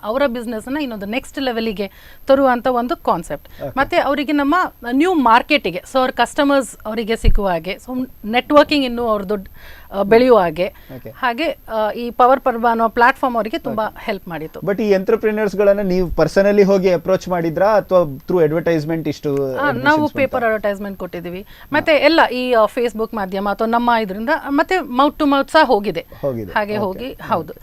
ಅವರ ಬಿಸ್ನೆಸ್ನ ಇನ್ನೊಂದು ನೆಕ್ಸ್ಟ್ ಲೆವೆಲಿಗೆ ತರುವಂಥ ಒಂದು ಕಾನ್ಸೆಪ್ಟ್. ಮತ್ತೆ ಅವರಿಗೆ ನಮ್ಮ ನ್ಯೂ ಮಾರ್ಕೆಟಿಗೆ, ಸೊ ಅವ್ರ ಕಸ್ಟಮರ್ಸ್ ಅವರಿಗೆ ಸಿಗುವ ಹಾಗೆ, ಸೊ ನೆಟ್ವರ್ಕಿಂಗ್ ಇನ್ನೂ ಅವ್ರ ದೊಡ್ಡ ಬೆಳೆಯುವ ಹಾಗೆ ಈ ಪವರ್ ಪರ್ಬ ಅನ್ನೋ ಪ್ಲಾಟ್ಫಾರ್ಮ್ ಅವರಿಗೆ ತುಂಬಾ ಹೆಲ್ಪ್ ಮಾಡಿತ್ತು. ಬಟ್ ಈ ಎಂಟರ್ಪ್ರಿನರ್ಸ್ ಗಳನ್ನ ನೀವು ಪರ್ಸನಲಿ ಹೋಗಿ ಅಪ್ರೋಚ್ ಮಾಡಿದ್ರಾ ಅಥವಾ ಥ್ರೂ ಅಡ್ವರ್ಟೈಸ್ಮೆಂಟ್? ಇಷ್ಟು ನಾವು ಪೇಪರ್ ಅಡ್ವರ್ಟೈಸ್ಮೆಂಟ್ ಕೊಟ್ಟಿದ್ದೀವಿ, ಮತ್ತೆ ಎಲ್ಲ ಈ ಫೇಸ್ಬುಕ್ ಮಾಧ್ಯಮ ಅಥವಾ ನಮ್ಮ ಇದರಿಂದ ಮತ್ತೆ ಮೌತ್ ಟು ಮೌತ್ ಸಹ ಹೋಗಿದೆ. ಹಾಗೆ ಹೋಗಿ ಹೌದು,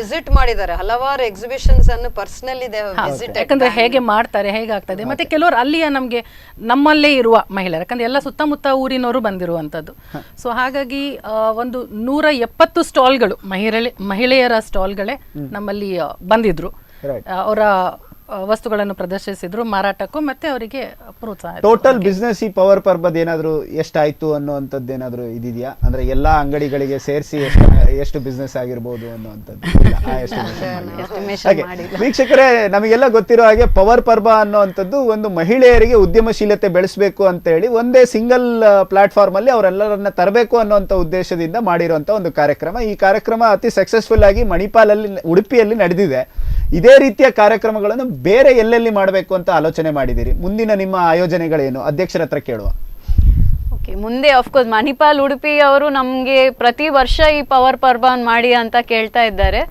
ವಿಸಿಟ್ ಮಾಡಿದ್ದಾರೆ ಹಲವಾರು ಎಕ್ಸಿಬಿಷನ್ಸ್ ಅನ್ನು ಪರ್ಸನಲಿ ವಿಸಿಟ್, ಯಾಕಂದ್ರೆ ಹೇಗೆ ಮಾಡ್ತಾರೆ, ಹೇಗಾಗ್ತದೆ, ಮತ್ತೆ ಕೆಲವರು ಅಲ್ಲಿಯ ನಮ್ಗೆ ನಮ್ಮಲ್ಲೇ ಇರುವ ಮಹಿಳೆಯರು, ಯಾಕಂದ್ರೆ ಎಲ್ಲ ಸುತ್ತಮುತ್ತ ಊರಿನವರು ಬಂದಿರುವಂತದ್ದು. ಸೊ ಹಾಗಾಗಿ ಒಂದು 170 ಸ್ಟಾಲ್ಗಳು ಮಹಿಳೆಯರ ಸ್ಟಾಲ್ಗಳೇ ನಮ್ಮಲ್ಲಿ ಬಂದಿದ್ರು. ಅವರ ವಸ್ತುಗಳನ್ನು ಪ್ರದರ್ಶಿಸಿದ್ರು ಮಾರಾಟಕ್ಕೂ, ಮತ್ತೆ ಅವರಿಗೆ ಪ್ರೋತ್ಸಾಹ. ಟೋಟಲ್ ಬಿಸ್ನೆಸ್ ಈ ಪವರ್ ಪರ್ಬದ್ ಏನಾದ್ರು ಎಷ್ಟಾಯ್ತು ಅನ್ನುವಂಥದ್ದು ಏನಾದ್ರು ಇದಿದೆಯಾ? ಅಂದ್ರೆ ಎಲ್ಲಾ ಅಂಗಡಿಗಳಿಗೆ ಸೇರಿಸಿ ಎಷ್ಟು ಬಿಸ್ನೆಸ್ ಆಗಿರ್ಬೋದು ಅನ್ನುವಂಥದ್ದು ವೀಕ್ಷಕರೇ, ನಮಗೆಲ್ಲ ಗೊತ್ತಿರೋ ಹಾಗೆ ಪವರ್ ಪರ್ಬ ಅನ್ನುವಂಥದ್ದು ಒಂದು ಮಹಿಳೆಯರಿಗೆ ಉದ್ಯಮಶೀಲತೆ ಬೆಳೆಸಬೇಕು ಅಂತ ಹೇಳಿ ಒಂದೇ ಸಿಂಗಲ್ ಪ್ಲಾಟ್ಫಾರ್ಮ್ ಅಲ್ಲಿ ಅವರೆಲ್ಲರನ್ನ ತರಬೇಕು ಅನ್ನುವಂಥ ಉದ್ದೇಶದಿಂದ ಮಾಡಿರುವಂತ ಒಂದು ಕಾರ್ಯಕ್ರಮ. ಈ ಕಾರ್ಯಕ್ರಮ ಅತಿ ಸಕ್ಸಸ್ಫುಲ್ ಆಗಿ ಮಣಿಪಾಲಲ್ಲಿ, ಉಡುಪಿಯಲ್ಲಿ ನಡೆದಿದೆ. ಇದೇ ರೀತಿಯ ಕಾರ್ಯಕ್ರಮಗಳನ್ನು ಬೇರೆ ಎಲ್ಲೆಲ್ಲಿ ಮಾಡಬೇಕು ಅಂತ ಆಲೋಚನೆ ಮಾಡಿದ್ದೀರಿ? ಮುಂದಿನ ನಿಮ್ಮ ಆಯೋಜನೆಗಳೇನು? ಅಧ್ಯಕ್ಷರ ಹತ್ರ ಕೇಳುವ. ಓಕೆ, ಮುಂದೆ ಆಫ್ಕೋರ್ಸ್ ಮಣಿಪಾಲ್ ಉಡುಪಿ ಅವರು ನಮ್ಗೆ ಪ್ರತಿ ವರ್ಷ ಈ ಪವರ್ ಪರ್ಬಾನ್ ಮಾಡಿ ಅಂತ ಕೇಳ್ತಾ ಇದ್ದಾರೆ.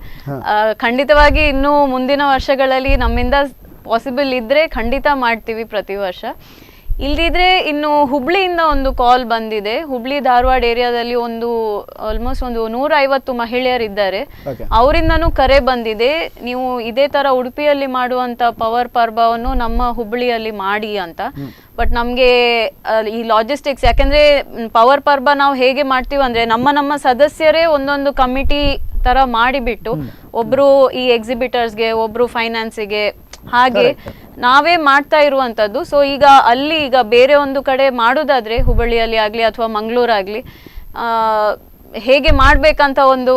ಖಂಡಿತವಾಗಿ ಇನ್ನು ಮುಂದಿನ ವರ್ಷಗಳಲ್ಲಿ ನಮ್ಮಿಂದ ಪಾಸಿಬಲ್ ಇದ್ರೆ ಖಂಡಿತ ಮಾಡ್ತೀವಿ ಪ್ರತಿ ವರ್ಷ. ಇಲ್ದಿದ್ರೆ ಇನ್ನು ಹುಬ್ಳಿಯಿಂದ ಒಂದು ಕಾಲ್ ಬಂದಿದೆ. ಹುಬ್ಳಿ ಧಾರವಾಡ ಏರಿಯಾದಲ್ಲಿ ಆಲ್ಮೋಸ್ಟ್ ಒಂದು 150 ಮಹಿಳೆಯರಿದ್ದಾರೆ. ಅವರಿಂದನೂ ಕರೆ ಬಂದಿದೆ, ನೀವು ಇದೇ ತರ ಉಡುಪಿಯಲ್ಲಿ ಮಾಡುವಂತ ಪವರ್ ಪರ್ಬವನ್ನು ನಮ್ಮ ಹುಬ್ಳಿಯಲ್ಲಿ ಮಾಡಿ ಅಂತ. ಬಟ್ ನಮ್ಗೆ ಈ ಲಾಜಿಸ್ಟಿಕ್ಸ್, ಯಾಕಂದ್ರೆ ಪವರ್ ಪರ್ಬ ನಾವು ಹೇಗೆ ಮಾಡ್ತೀವಿ ಅಂದ್ರೆ ನಮ್ಮ ಸದಸ್ಯರೇ ಒಂದೊಂದು ಕಮಿಟಿ ತರ ಮಾಡಿಬಿಟ್ಟು, ಒಬ್ರು ಈ ಎಕ್ಸಿಬಿಟರ್ಸ್ಗೆ, ಒಬ್ರು ಫೈನಾನ್ಸಿಗೆ, ಹಾಗೆ ನಾವೇ ಮಾಡ್ತಾ ಇರುವಂತದ್ದು. ಸೊ ಈಗ ಬೇರೆ ಒಂದು ಕಡೆ ಮಾಡುದಾದ್ರೆ ಹುಬ್ಬಳ್ಳಿಯಲ್ಲಿ ಆಗ್ಲಿ ಅಥವಾ ಮಂಗಳೂರಾಗ್ಲಿ ಹೇಗೆ ಮಾಡ್ಬೇಕಂತ ಒಂದು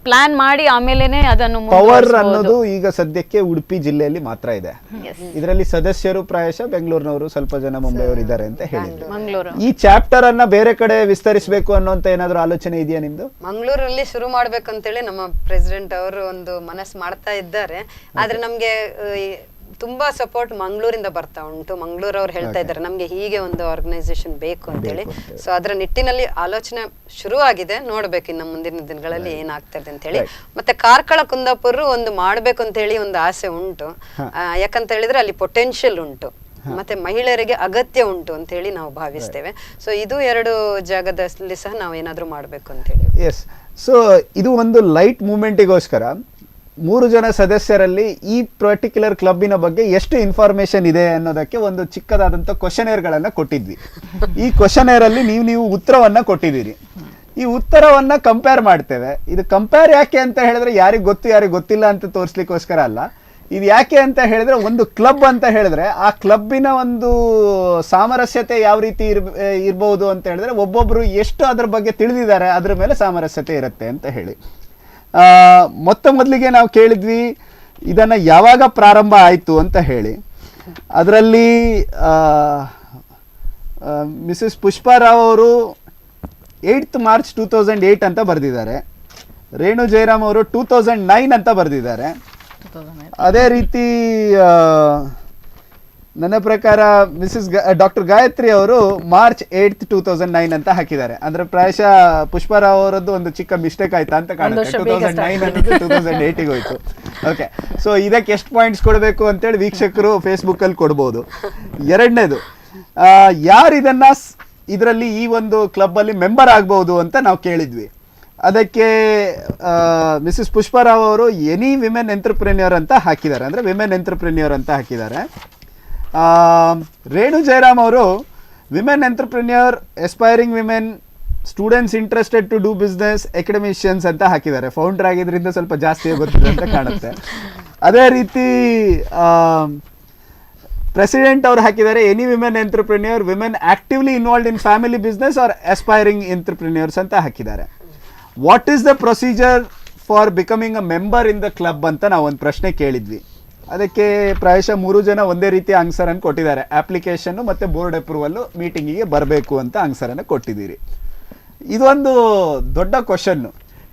ಪ್ಲಾನ್ ಮಾಡಿ ಆಮೇಲೆನೆ ಅದನ್ನು ಪವರ್ ಅನ್ನೋದು ಈಗ ಸದ್ಯಕ್ಕೆ ಉಡುಪಿ ಜಿಲ್ಲೆಯಲ್ಲಿ ಮಾತ್ರ ಇದೆ. ಇದರಲ್ಲಿ ಸದಸ್ಯರು ಪ್ರಾಯಶಃ ಬೆಂಗಳೂರಿನವರು, ಸ್ವಲ್ಪ ಜನ ಮುಂಬೈಯವರು ಇದ್ದಾರೆ ಅಂತ ಹೇಳಿದ್ರು. ಈ ಚಾಪ್ಟರ್ ಅನ್ನ ಬೇರೆ ಕಡೆ ವಿಸ್ತರಿಸಬೇಕು ಅನ್ನೋಂತ ಏನಾದ್ರು ಆಲೋಚನೆ ಇದೆಯಾ ನಿಮ್ದು? ಮಂಗಳೂರಲ್ಲಿ ಶುರು ಮಾಡ್ಬೇಕಂತೇಳಿ ನಮ್ಮ ಪ್ರೆಸಿಡೆಂಟ್ ಅವರು ಒಂದು ಮನಸ್ಸು ಮಾಡ್ತಾ ಇದ್ದಾರೆ. ಆದ್ರೆ ನಮ್ಗೆ ತುಂಬಾ ಸಪೋರ್ಟ್ ಮಂಗಳೂರಿಂದ ಬರ್ತಾ ಉಂಟು. ಮಂಗಳೂರು ಅವ್ರು ಹೇಳ್ತಾ ಇದ್ದಾರೆ ನಮ್ಗೆ ಹೀಗೆ ಒಂದು ಆರ್ಗನೈಸೇಷನ್ ಬೇಕು ಅಂತೇಳಿ. ಸೊ ಅದರ ನಿಟ್ಟಿನಲ್ಲಿ ಆಲೋಚನೆ ಶುರು ಆಗಿದೆ, ನೋಡ್ಬೇಕು ಇನ್ನು ಮುಂದಿನ ದಿನಗಳಲ್ಲಿ ಏನಾಗ್ತದೆ ಅಂತ ಹೇಳಿ. ಮತ್ತೆ ಕಾರ್ಕಳ ಕುಂದಾಪುರ ಒಂದು ಮಾಡ್ಬೇಕು ಅಂತ ಹೇಳಿ ಒಂದು ಆಸೆ ಉಂಟು. ಯಾಕಂತ ಹೇಳಿದ್ರೆ ಅಲ್ಲಿ ಪೊಟೆನ್ಶಿಯಲ್ ಉಂಟು, ಮತ್ತೆ ಮಹಿಳೆಯರಿಗೆ ಅಗತ್ಯ ಉಂಟು ಅಂತ ಹೇಳಿ ನಾವು ಭಾವಿಸ್ತೇವೆ. ಸೊ ಇದು 2 ಜಾಗದಲ್ಲಿ ಸಹ ನಾವು ಏನಾದ್ರೂ ಮಾಡ್ಬೇಕು ಅಂತ ಹೇಳಿ. ಎಸ್, ಸೊ ಇದು ಒಂದು ಲೈಟ್ ಮೂವ್ಮೆಂಟಿಗೋಸ್ಕರ 3 ಜನ ಸದಸ್ಯರಲ್ಲಿ ಈ ಪರ್ಟಿಕ್ಯುಲರ್ ಕ್ಲಬ್ಬಿನ ಬಗ್ಗೆ ಎಷ್ಟು ಇನ್ಫಾರ್ಮೇಶನ್ ಇದೆ ಅನ್ನೋದಕ್ಕೆ ಒಂದು ಚಿಕ್ಕದಾದಂಥ ಕ್ವಶನೇರ್ಗಳನ್ನು ಕೊಟ್ಟಿದ್ವಿ. ಈ ಕ್ವಶನೇರ್ ಅಲ್ಲಿ ನೀವು ಉತ್ತರವನ್ನ ಕೊಟ್ಟಿದ್ದೀರಿ. ಈ ಉತ್ತರವನ್ನ ಕಂಪೇರ್ ಮಾಡ್ತೇವೆ. ಇದು ಕಂಪೇರ್ ಯಾಕೆ ಅಂತ ಹೇಳಿದ್ರೆ ಯಾರಿಗೆ ಗೊತ್ತು ಯಾರಿಗೆ ಗೊತ್ತಿಲ್ಲ ಅಂತ ತೋರಿಸ್ಲಿಕ್ಕೋಸ್ಕರ ಅಲ್ಲ. ಇದು ಯಾಕೆ ಅಂತ ಹೇಳಿದ್ರೆ ಒಂದು ಕ್ಲಬ್ ಅಂತ ಹೇಳಿದ್ರೆ ಆ ಕ್ಲಬ್ಬಿನ ಒಂದು ಸಾಮರಸ್ಯತೆ ಯಾವ ರೀತಿ ಇರ್ಬೋದು ಅಂತ ಹೇಳಿದ್ರೆ ಒಬ್ಬೊಬ್ರು ಎಷ್ಟು ಅದ್ರ ಬಗ್ಗೆ ತಿಳಿದಿದ್ದಾರೆ ಅದ್ರ ಮೇಲೆ ಸಾಮರಸ್ಯತೆ ಇರುತ್ತೆ ಅಂತ ಹೇಳಿ. ಮೊದಲಿಗೆ ನಾವು ಕೇಳಿದ್ವಿ ಇದನ್ನ ಯಾವಾಗ ಪ್ರಾರಂಭ ಆಯಿತು ಅಂತ ಹೇಳಿ. ಅದರಲ್ಲಿ ಮಿಸಸ್ ಪುಷ್ಪಾರಾವ್ ಅವರು 8th March 2008 ಅಂತ ಬರೆದಿದ್ದಾರೆ. ರೇಣು ಜಯರಾಮ್ ಅವರು 2009 ಅಂತ ಬರೆದಿದ್ದಾರೆ. ಅದೇ ರೀತಿ ನನ್ನ ಪ್ರಕಾರ ಡಾಕ್ಟರ್ ಗಾಯತ್ರಿ ಅವರು March 8th 2009 ಅಂತ ಹಾಕಿದ್ದಾರೆ. ಅಂದ್ರೆ ಪ್ರಾಯಶಃ ಪುಷ್ಪಾರಾವ್ ಅವರದ್ದು ಒಂದು ಚಿಕ್ಕ ಮಿಸ್ಟೇಕ್ ಆಯ್ತಾ ಅಂತ ಕಾಣುತ್ತೆ. 2009 ಅನ್ನೋದು 2008 ಹೋಯ್ತು. ಓಕೆ, ಸೊ ಇದಕ್ಕೆ ಎಷ್ಟು ಪಾಯಿಂಟ್ಸ್ ಕೊಡಬೇಕು ಅಂತೇಳಿ ವೀಕ್ಷಕರು ಫೇಸ್ಬುಕ್ ಅಲ್ಲಿ ಕೊಡ್ಬೋದು. ಎರಡನೇದು, ಯಾರು ಇದರಲ್ಲಿ ಈ ಒಂದು ಕ್ಲಬ್ ಅಲ್ಲಿ ಮೆಂಬರ್ ಆಗ್ಬಹುದು ಅಂತ ನಾವು ಕೇಳಿದ್ವಿ. ಅದಕ್ಕೆ ಮಿಸಸ್ ಪುಷ್ಪಾರಾವ್ ಅವರು ಎನಿ ವಿಮೆನ್ ಎಂಟರ್ಪ್ರೆನ್ಯೂರ್ ಅಂತ ಹಾಕಿದ್ದಾರೆ, ಅಂದರೆ ವಿಮೆನ್ ಎಂಟರ್ಪ್ರೆನ್ಯೂರ್ ಅಂತ ಹಾಕಿದ್ದಾರೆ. ರೇಣು ಜಯರಾಮ್ ಅವರು women entrepreneur, aspiring women, students interested to do business, academicians ಅಂತ ಹಾಕಿದ್ದಾರೆ. ಫೌಂಡರ್ ಆಗಿದ್ರಿಂದ ಸ್ವಲ್ಪ ಜಾಸ್ತಿ ಗೊತ್ತಿದೆ ಅಂತ ಕಾಣುತ್ತೆ. ಅದೇ ರೀತಿ ಪ್ರೆಸಿಡೆಂಟ್ ಅವರು ಹಾಕಿದ್ದಾರೆ any women entrepreneur, women actively involved in family business or aspiring entrepreneurs ಅಂತ ಹಾಕಿದ್ದಾರೆ. What is the procedure for becoming a member in the club ಅಂತ ನಾವು ಒಂದು ಪ್ರಶ್ನೆ ಕೇಳಿದ್ವಿ. ಅದಕ್ಕೆ ಪ್ರಾಯಶಃ 3 ಜನ ಒಂದೇ ರೀತಿಯ ಆನ್ಸರನ್ನು ಕೊಟ್ಟಿದ್ದಾರೆ. ಅಪ್ಲಿಕೇಶನ್ನು ಮತ್ತು ಬೋರ್ಡ್ ಅಪ್ರೂವಲ್ಲು ಮೀಟಿಂಗಿಗೆ ಬರಬೇಕು ಅಂತ ಆನ್ಸರನ್ನು ಕೊಟ್ಟಿದ್ದೀರಿ. ಇದೊಂದು ದೊಡ್ಡ ಕ್ವಶನ್ನು.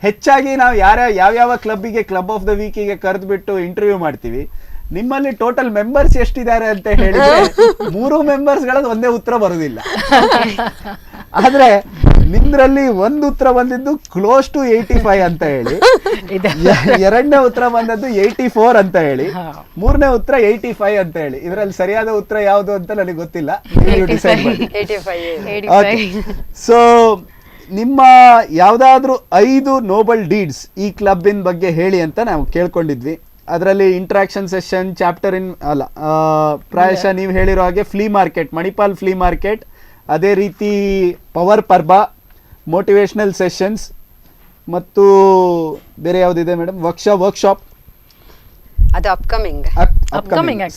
ಹೆಚ್ಚಾಗಿ ನಾವು ಯಾವ್ಯಾವ ಕ್ಲಬ್ಬಿಗೆ ಕ್ಲಬ್ ಆಫ್ ದ ವೀಕಿಗೆ ಕರೆದುಬಿಟ್ಟು ಇಂಟರ್ವ್ಯೂ ಮಾಡ್ತೀವಿ. ನಿಮ್ಮಲ್ಲಿ ಟೋಟಲ್ ಮೆಂಬರ್ಸ್ ಎಷ್ಟಿದ್ದಾರೆ ಅಂತ ಹೇಳಿದ್ರೆ 3 ಮೆಂಬರ್ಸ್ಗಳದ್ದು ಒಂದೇ ಉತ್ತರ ಬರುವುದಿಲ್ಲ. ಆದ್ರೆ ನಿಮ್ದ್ರಲ್ಲಿ ಒಂದು ಉತ್ತರ ಬಂದಿದ್ದು ಕ್ಲೋಸ್ ಟು 85 ಅಂತ ಹೇಳಿ, ಎರಡನೇ ಉತ್ತರ ಬಂದದ್ದು 84 ಅಂತ ಹೇಳಿ, ಮೂರನೇ ಉತ್ತರ 85 ಅಂತ ಹೇಳಿ. ಇದರಲ್ಲಿ ಸರಿಯಾದ ಉತ್ತರ ಯಾವುದು ಅಂತ ನನಗೆ ಗೊತ್ತಿಲ್ಲ, ಡಿಸೈಡ್ ಮಾಡಿ. ಸೊ ನಿಮ್ಮ ಯಾವ್ದಾದ್ರು 5 ನೋಬಲ್ ಡೀಡ್ಸ್ ಈ ಕ್ಲಬ್ಬಿನ ಬಗ್ಗೆ ಹೇಳಿ ಅಂತ ನಾವು ಕೇಳ್ಕೊಂಡಿದ್ವಿ. ಅದರಲ್ಲಿ ಇಂಟ್ರಾಕ್ಷನ್ ಸೆಷನ್, ಚಾಪ್ಟರ್ ಪ್ರಾಯಶಃ ನೀವು ಹೇಳಿರೋ ಹಾಗೆ flea market, Manipal flea market, ಅದೇ ರೀತಿ ಪವರ್ ಪರ್ಬ, ಮೋಟಿವೇಶನಲ್ ಸೆಷನ್ಸ್ ಮತ್ತು ಬೇರೆ ಯಾವುದಿದೆ ಮೇಡಮ್? ವರ್ಕ್ಶಾಪ್, ಅದು ಅಪ್ಕಮಿಂಗ್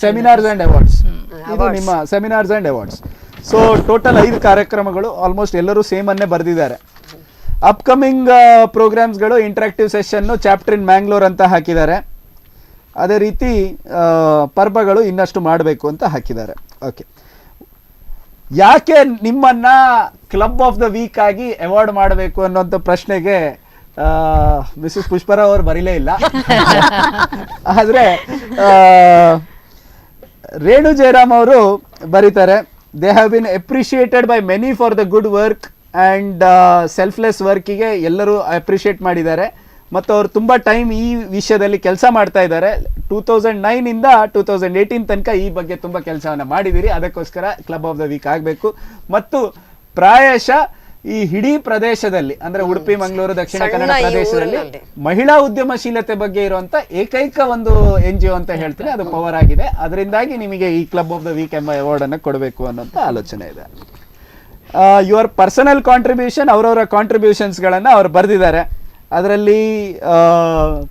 ಸೆಮಿನಾರ್ಸ್ ಅಂಡ್ ಅವಾರ್ಡ್ಸ್. ಇದು ನಿಮ್ಮ seminars and awards. So total 5 ಕಾರ್ಯಕ್ರಮಗಳು ಆಲ್ಮೋಸ್ಟ್ ಎಲ್ಲರೂ ಸೇಮ್ ಅನ್ನೇ ಬರೆದಿದ್ದಾರೆ. ಅಪ್ಕಮಿಂಗ್ ಪ್ರೋಗ್ರಾಮ್ಸ್ಗಳು interactive session, chapter in Mangalore ಅಂತ ಹಾಕಿದ್ದಾರೆ. ಅದೇ ರೀತಿ ಪರ್ಬಗಳು ಇನ್ನಷ್ಟು ಮಾಡಬೇಕು ಅಂತ ಹಾಕಿದ್ದಾರೆ. ಓಕೆ, ಯಾಕೆ ನಿಮ್ಮನ್ನ ಕ್ಲಬ್ ಆಫ್ ದ ವೀಕ್ ಆಗಿ ಅವಾರ್ಡ್ ಮಾಡಬೇಕು ಅನ್ನೋಂಥ ಪ್ರಶ್ನೆಗೆ ಮಿಸಸ್ ಪುಷ್ಪಾರಾವ್ ಅವರು ಬರೀಲೇ ಇಲ್ಲ. ಆದರೆ ರೇಣು ಜಯರಾಮ್ ಅವರು ಬರೀತಾರೆ, they have been appreciated by many for the good work and selfless ವರ್ಕಿಗೆ ಎಲ್ಲರೂ ಅಪ್ರಿಷಿಯೇಟ್ ಮಾಡಿದ್ದಾರೆ. ಮತ್ತು ಅವರು ತುಂಬ ಟೈಮ್ ಈ ವಿಷಯದಲ್ಲಿ ಕೆಲಸ ಮಾಡ್ತಾ ಇದ್ದಾರೆ. 2009 ಇಂದ 2018 ತನಕ ಈ ಬಗ್ಗೆ ತುಂಬ ಕೆಲಸವನ್ನು ಮಾಡಿದ್ದೀರಿ. ಅದಕ್ಕೋಸ್ಕರ ಕ್ಲಬ್ ಆಫ್ ದ ವೀಕ್ ಆಗಬೇಕು. ಮತ್ತು ಪ್ರಾಯಶಃ ಈ ಇಡೀ ಪ್ರದೇಶದಲ್ಲಿ, ಅಂದರೆ ಉಡುಪಿ, ಮಂಗಳೂರು, ದಕ್ಷಿಣ ಕನ್ನಡ ಪ್ರದೇಶದಲ್ಲಿ ಮಹಿಳಾ ಉದ್ಯಮಶೀಲತೆ ಬಗ್ಗೆ ಇರುವಂಥ ಏಕೈಕ ಒಂದು NGO ಅಂತ ಹೇಳ್ತೀನಿ, ಅದು ಪವರ್ ಆಗಿದೆ. ಅದರಿಂದಾಗಿ ನಿಮಗೆ ಈ ಕ್ಲಬ್ ಆಫ್ ದ ವೀಕ್ ಎಂಬ ಅವಾರ್ಡನ್ನು ಕೊಡಬೇಕು ಅನ್ನೋಂಥ ಆಲೋಚನೆ ಇದೆ. ಯುವರ್ ಪರ್ಸನಲ್ ಕಾಂಟ್ರಿಬ್ಯೂಷನ್, ಅವರವರ ಕಾಂಟ್ರಿಬ್ಯೂಷನ್ಸ್ಗಳನ್ನು ಅವ್ರು ಬರೆದಿದ್ದಾರೆ. ಅದರಲ್ಲಿ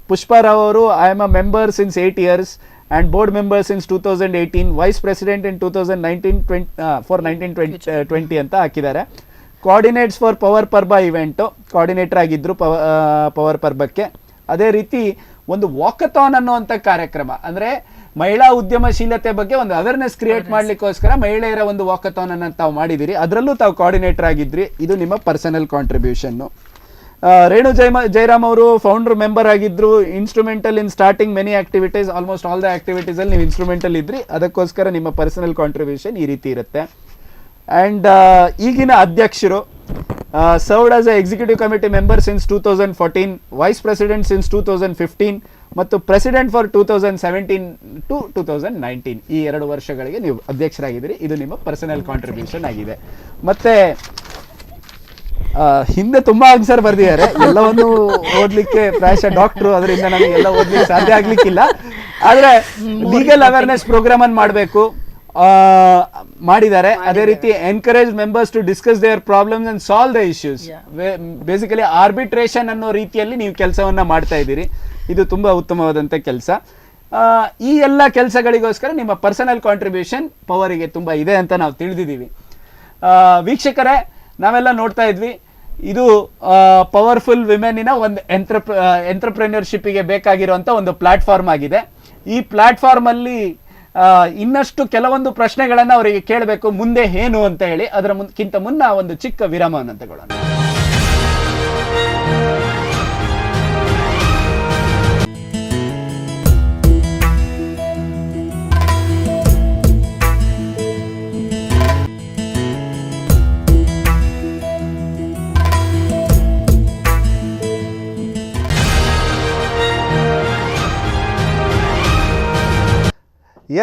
ಪುಷ್ಪಾರಾವ್ ಅವರು, I am a member since 8 years and board member since 2018, vice president ಇನ್ 2019-20 ಅಂತ ಹಾಕಿದ್ದಾರೆ. ಕೋಆರ್ಡಿನೇಟ್ಸ್ ಫಾರ್ ಪವರ್ ಪರ್ಬ ಇವೆಂಟು, ಕೋಆರ್ಡಿನೇಟರ್ ಆಗಿದ್ದರು ಪವರ್ ಪರ್ಬಕ್ಕೆ. ಅದೇ ರೀತಿ ಒಂದು ವಾಕಥಾನ್ ಅನ್ನುವಂಥ ಕಾರ್ಯಕ್ರಮ, ಅಂದರೆ ಮಹಿಳಾ ಉದ್ಯಮಶೀಲತೆ ಬಗ್ಗೆ ಒಂದು ಅವೇರ್ನೆಸ್ ಕ್ರಿಯೇಟ್ ಮಾಡಲಿಕ್ಕೋಸ್ಕರ ಮಹಿಳೆಯರ ಒಂದು ವಾಕಥಾನ್ ಅನ್ನು ತಾವು ಮಾಡಿದ್ದೀರಿ. ಅದರಲ್ಲೂ ತಾವು ಕೋಆರ್ಡಿನೇಟರ್ ಆಗಿದ್ರಿ. ಇದು ನಿಮ್ಮ ಪರ್ಸನಲ್ ಕಾಂಟ್ರಿಬ್ಯೂಷನ್ನು. ರೇಣು ಜಯರಾಮ್ ಅವರು ಫೌಂಡರ್ ಮೆಂಬರ್ ಆಗಿದ್ರು. Instrumental in starting many activities, almost all the ಆಕ್ಟಿವಿಟೀಸಲ್ಲಿ ನೀವು ಇನ್ಸ್ಟ್ರೂಮೆಂಟಲ್ ಇದ್ರಿ. ಅದಕ್ಕೋಸ್ಕರ ನಿಮ್ಮ ಪರ್ಸನಲ್ ಕಾಂಟ್ರಿಬ್ಯೂಷನ್ ಈ ರೀತಿ ಇರುತ್ತೆ. ಆ್ಯಂಡ್ ಈಗಿನ ಅಧ್ಯಕ್ಷರು, served as A executive committee member since 2014, vice president since 2015 ಮತ್ತು ಪ್ರೆಸಿಡೆಂಟ್ ಫಾರ್ 2017 to 2019. ಈ 2 ವರ್ಷಗಳಿಗೆ ನೀವು ಅಧ್ಯಕ್ಷರಾಗಿದ್ದೀರಿ. ಇದು ನಿಮ್ಮ ಪರ್ಸನಲ್ ಕಾಂಟ್ರಿಬ್ಯೂಷನ್ ಆಗಿದೆ. ಮತ್ತೆ ಹಿಂದೆ ತುಂಬಾ ಆನ್ಸರ್ ಬರ್ದಿದ್ದಾರೆ. ಎಲ್ಲವನ್ನು ಓದ್ಲಿಕ್ಕೆ ಪ್ರಾಯಶಃ ಡಾಕ್ಟ್ರು, ಅದರಿಂದ ನನಗೆ ಎಲ್ಲ ಓದ್ಲಿಕ್ಕೆ ಸಾಧ್ಯ ಆಗ್ಲಿಕ್ಕಿಲ್ಲ. ಆದ್ರೆ ಲೀಗಲ್ ಅವೇರ್ನೆಸ್ ಪ್ರೋಗ್ರಾಮ್ ಅನ್ನು ಮಾಡಬೇಕು, ಮಾಡಿದ್ದಾರೆ. ಅದೇ ರೀತಿ encourage members to discuss their problems and solve the issues. Basically arbitration ಅನ್ನೋ ರೀತಿಯಲ್ಲಿ ನೀವು ಕೆಲಸವನ್ನ ಮಾಡ್ತಾ ಇದ್ದೀರಿ. ಇದು ತುಂಬಾ ಉತ್ತಮವಾದಂಥ ಕೆಲಸ. ಈ ಎಲ್ಲ ಕೆಲಸಗಳಿಗೋಸ್ಕರ ನಿಮ್ಮ ಪರ್ಸನಲ್ ಕಾಂಟ್ರಿಬ್ಯೂಷನ್ ಪವರಿಗೆ ತುಂಬಾ ಇದೆ ಅಂತ ನಾವು ತಿಳಿದಿದ್ದೀವಿ. ವೀಕ್ಷಕರೇ, ನಾವೆಲ್ಲ ನೋಡ್ತಾ ಇದ್ವಿ, ಇದು ಪವರ್ಫುಲ್ ವಿಮೆನಿನ ಒಂದು ಎಂಟರ್ಪ್ರೆನ್ಯೂರ್ಶಿಪ್ಪಿಗೆ ಬೇಕಾಗಿರುವಂಥ ಒಂದು ಪ್ಲಾಟ್ಫಾರ್ಮ್ ಆಗಿದೆ. ಈ ಪ್ಲಾಟ್ಫಾರ್ಮ್ ಅಲ್ಲಿ ಇನ್ನಷ್ಟು ಕೆಲವೊಂದು ಪ್ರಶ್ನೆಗಳನ್ನು ಅವರಿಗೆ ಕೇಳಬೇಕು, ಮುಂದೆ ಏನು ಅಂತ ಹೇಳಿ. ಅದರ ಕಿಂತ ಮುನ್ನ ಒಂದು ಚಿಕ್ಕ ವಿರಾಮವನ್ನು ತಗೊಳ್ಳೋಣ.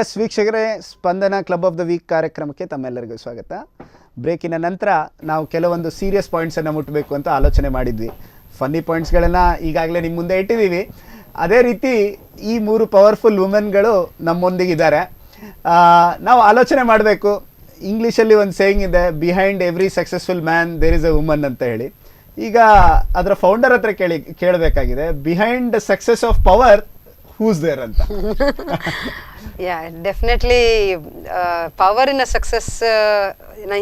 ಎಸ್ ವೀಕ್ಷಕರೇ, ಸ್ಪಂದನ ಕ್ಲಬ್ ಆಫ್ ದ ವೀಕ್ ಕಾರ್ಯಕ್ರಮಕ್ಕೆ ತಮ್ಮೆಲ್ಲರಿಗೂ ಸ್ವಾಗತ. ಬ್ರೇಕಿನ ನಂತರ ನಾವು ಕೆಲವೊಂದು ಸೀರಿಯಸ್ ಪಾಯಿಂಟ್ಸನ್ನು ಮುಟ್ಟಬೇಕು ಅಂತ ಆಲೋಚನೆ ಮಾಡಿದ್ವಿ. ಫನ್ನಿ ಪಾಯಿಂಟ್ಸ್ಗಳನ್ನು ಈಗಾಗಲೇ ನಿಮ್ಮ ಮುಂದೆ ಇಟ್ಟಿದ್ದೀವಿ. ಅದೇ ರೀತಿ ಈ 3 ಪವರ್ಫುಲ್ ವುಮೆನ್ಗಳು ನಮ್ಮೊಂದಿಗಿದ್ದಾರೆ. ನಾವು ಆಲೋಚನೆ ಮಾಡಬೇಕು. ಇಂಗ್ಲೀಷಲ್ಲಿ ಒಂದು ಸೇಯಿಂಗ್ ಇದೆ, behind every successful man there is a woman ಅಂತ ಹೇಳಿ. ಈಗ ಅದರ ಫೌಂಡರ್ ಹತ್ರ ಕೇಳಬೇಕಾಗಿದೆ, behind the success of power who's there ಅಂತ. ಡೆಫಿನೆಟ್ಲಿ ಪವರಿನ ಸಕ್ಸಸ್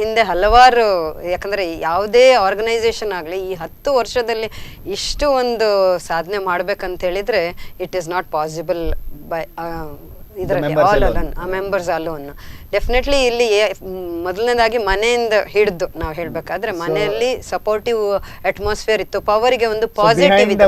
ಹಿಂದೆ ಹಲವಾರು, ಯಾಕಂದರೆ ಯಾವುದೇ ಆರ್ಗನೈಸೇಷನ್ ಆಗಲಿ ಈ 10 ವರ್ಷದಲ್ಲಿ ಇಷ್ಟು ಒಂದು ಸಾಧನೆ ಮಾಡ್ಬೇಕಂತ ಹೇಳಿದರೆ it is not possible by ಇದರಲ್ಲಿ ಆಲ್ ಅಲೋನ್, ಆ ಮೆಂಬರ್ಸ್ ಅಲೋನ್. ಡೆಫಿನೆಟ್ಲಿ ಇಲ್ಲಿ ಮೊದಲನೇದಾಗಿ ಮನೆಯಿಂದ ಹಿಡಿದು ನಾವು ಹೇಳಬೇಕಾದ್ರೆ ಮನೆಯಲ್ಲಿ ಸಪೋರ್ಟಿವ್ ಅಟ್ಮಾಸ್ಫಿಯರ್ ಇತ್ತು. ಪವರಿಗೆ ಒಂದು ಪಾಸಿಟಿವ್ ಇದೆ.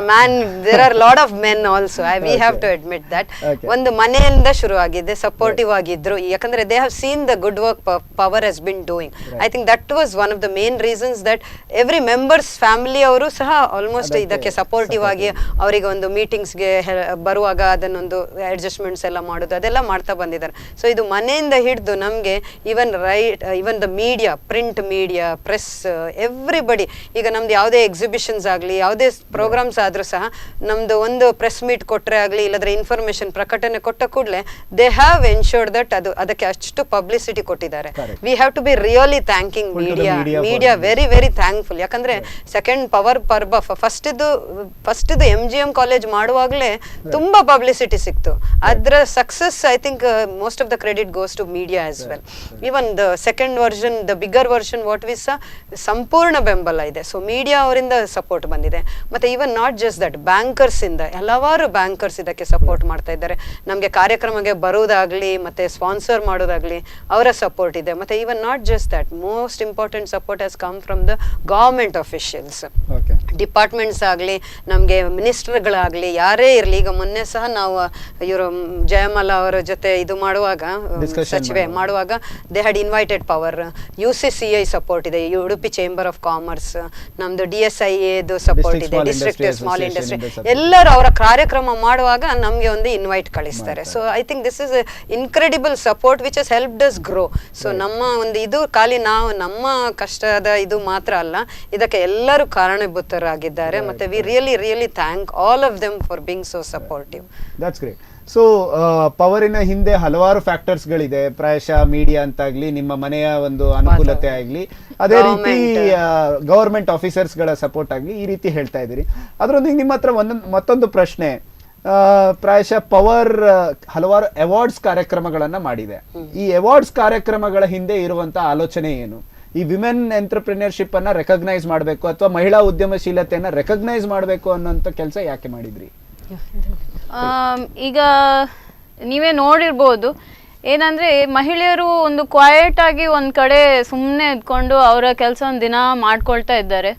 Man, there are lot of men also, we have to admit that. ಒಂದು ಮನೆಯಿಂದ ಶುರು ಆಗಿದೆ, ಸಪೋರ್ಟಿವ್ ಆಗಿದ್ರು. ಯಾಕಂದ್ರೆ they have seen the good work Power has been doing. I think that was one of the main reasons that every members family ಅವರು ಸಹ almost ಇದಕ್ಕೆ supportive ಆಗಿ ಅವರಿಗೆ ಒಂದು ಮೀಟಿಂಗ್ಸ್ಗೆ ಬರುವಾಗ ಅದನ್ನೊಂದು ಅಡ್ಜಸ್ಟ್ಮೆಂಟ್ಸ್ ಎಲ್ಲ ಮಾಡೋದು ಅದೆಲ್ಲ ಮಾಡ್ತಾ ಬಂದಿದ್ದಾರೆ. ಸೊ ಇದು ಮನೆಯಿಂದ ಹಿಡಿದು ನಮಗೆ even the media, print media, press, everybody. ಈಗ ನಮ್ದು ಯಾವುದೇ ಎಕ್ಸಿಬಿಷನ್ಸ್ ಆಗಲಿ, ಯಾವುದೇ ಪ್ರೋಗ್ರಾಮ್ಸ್ ಆದರೂ ಸಹ ನಮ್ದು ಒಂದು ಪ್ರೆಸ್ ಮೀಟ್ ಕೊಟ್ಟರೆ ಆಗಲಿ, ಇಲ್ಲದ್ರೆ ಇನ್ಫಾರ್ಮೇಶನ್ ಪ್ರಕಟಣೆ ಕೊಟ್ಟ ಕೂಡಲೇ ದೇ ಹ್ಯಾವ್ ಎನ್ಶೋರ್ಡ್ ದಟ್ ಅದಕ್ಕೆ ಅಷ್ಟು ಪಬ್ಲಿಸಿಟಿ ಕೊಟ್ಟಿದ್ದಾರೆ. We have to be really thanking media very very thankful. ಯಾಕಂದ್ರೆ ಸೆಕೆಂಡ್ ಪವರ್ ಪರ್ಬ ಫಸ್ಟ್ ಇದು MGM ಕಾಲೇಜ್ ಮಾಡುವಾಗಲೇ ತುಂಬಾ ಪಬ್ಲಿಸಿಟಿ ಸಿಕ್ತು. ಅದರ success I think most of the credit goes to media as well. Even the second version, the bigger version what we saw, ಸಂಪೂರ್ಣ ಬೆಂಬಲ ಇದೆ. ಸೊ ಮೀಡಿಯಾ ಅವರಿಂದ ಸಪೋರ್ಟ್ ಬಂದಿದೆ. ಮತ್ತೆ even not just that, bankers ಇಂದ ಹಲವಾರು ಬ್ಯಾಂಕರ್ಸ್ ಇದಕ್ಕೆ support ಮಾಡ್ತಾ ಇದ್ದಾರೆ. ನಮಗೆ ಕಾರ್ಯಕ್ರಮಕ್ಕೆ ಬರೋದಾಗ್ಲಿ ಮತ್ತೆ ಸ್ಪಾನ್ಸರ್ ಮಾಡೋದಾಗ್ಲಿ ಅವರ ಸಪೋರ್ಟ್ ಇದೆ. ಮತ್ತೆ even not just that, most important support has come from the government officials, departments ಆಗಲಿ, ನಮಗೆ ಮಿನಿಸ್ಟರ್ಗಳಾಗಲಿ, ಯಾರೇ ಇರಲಿ. ಈಗ ಮೊನ್ನೆ ಸಹ ನಾವು ಇವರು ಜಯಮಾಲಾ ಅವರ ಜೊತೆ ಇದು ಮಾಡುವಾಗ, ಸಚಿವೆ ಮಾಡುವಾಗ, they had invited power, UCCI support ಇದೆ, ಉಡುಪಿ ಚೇಂಬರ್ ಆಫ್ ಕಾಮರ್ಸ್, ನಮ್ದು DSIA ಸಪೋರ್ಟ್ ಇದೆ, ಡಿಸ್ಟ್ರಿಕ್ಟ್ ಸ್ಮಾಲ್ ಇಂಡಸ್ಟ್ರಿ, ಎಲ್ಲರೂ ಅವರ ಕಾರ್ಯಕ್ರಮ ಮಾಡುವಾಗ ನಮಗೆ ಒಂದು ಇನ್ವೈಟ್ ಕಳಿಸ್ತಾರೆ. So I think this is incredible support which has helped us grow. So ನಮ್ಮ ಒಂದು ಇದು ಖಾಲಿ ನಾವು ನಮ್ಮ ಕಷ್ಟದ ಇದು ಮಾತ್ರ ಅಲ್ಲ, ಇದಕ್ಕೆ ಎಲ್ಲರೂ ಕಾರಣಭೂತರಾಗಿದ್ದಾರೆ. ಮತ್ತೆ we really thank all of them for being so supportive. That's great. So ಪವರಿನ ಹಿಂದೆ ಹಲವಾರು ಫ್ಯಾಕ್ಟರ್ಸ್ಗಳಿದೆ. ಪ್ರಾಯಶಃ ಮೀಡಿಯಾ ಅಂತಾಗ್ಲಿ, ನಿಮ್ಮ ಮನೆಯ ಒಂದು ಅನುಕೂಲತೆ ಆಗಲಿ, ಅದೇ ರೀತಿ ಗವರ್ಮೆಂಟ್ ಆಫೀಸರ್ಸ್ಗಳ ಸಪೋರ್ಟ್ ಆಗಲಿ, ಈ ರೀತಿ ಹೇಳ್ತಾ ಇದ್ದೀರಿ. ಅದರೊಂದಿಗೆ ನಿಮ್ಮ ಹತ್ರ ಮತ್ತೊಂದು ಪ್ರಶ್ನೆ. ಪ್ರಾಯಶಃ ಪವರ್ ಹಲವಾರು ಅವಾರ್ಡ್ಸ್ ಕಾರ್ಯಕ್ರಮಗಳನ್ನ ಮಾಡಿದೆ. ಈ ಅವಾರ್ಡ್ಸ್ ಕಾರ್ಯಕ್ರಮಗಳ ಹಿಂದೆ ಇರುವಂತ ಆಲೋಚನೆ ಏನು? ಈ ವಿಮೆನ್ ಎಂಟರ್ಪ್ರಿನರ್ಶಿಪ್ ಅನ್ನ ರೆಕಗ್ನೈಸ್ ಮಾಡಬೇಕು ಅಥವಾ ಮಹಿಳಾ ಉದ್ಯಮಶೀಲತೆಯನ್ನ ರೆಕಗ್ನೈಸ್ ಮಾಡಬೇಕು ಅನ್ನೋಂಥ ಕೆಲಸ ಯಾಕೆ ಮಾಡಿದ್ರಿ? ಈಗ ನೀವೇ ನೋಡಿರ್ಬೋದು, ಏನಂದ್ರೆ ಮಹಿಳೆಯರು ಒಂದು ಕ್ವೈಟ್ ಆಗಿ ಒಂದ್ ಕಡೆ ಸುಮ್ಮನೆ ಇದ್ಕೊಂಡು ಅವರ ಕೆಲಸ ದಿನ ಮಾಡ್ಕೊಳ್ತಾ ಇದ್ದಾರೆ.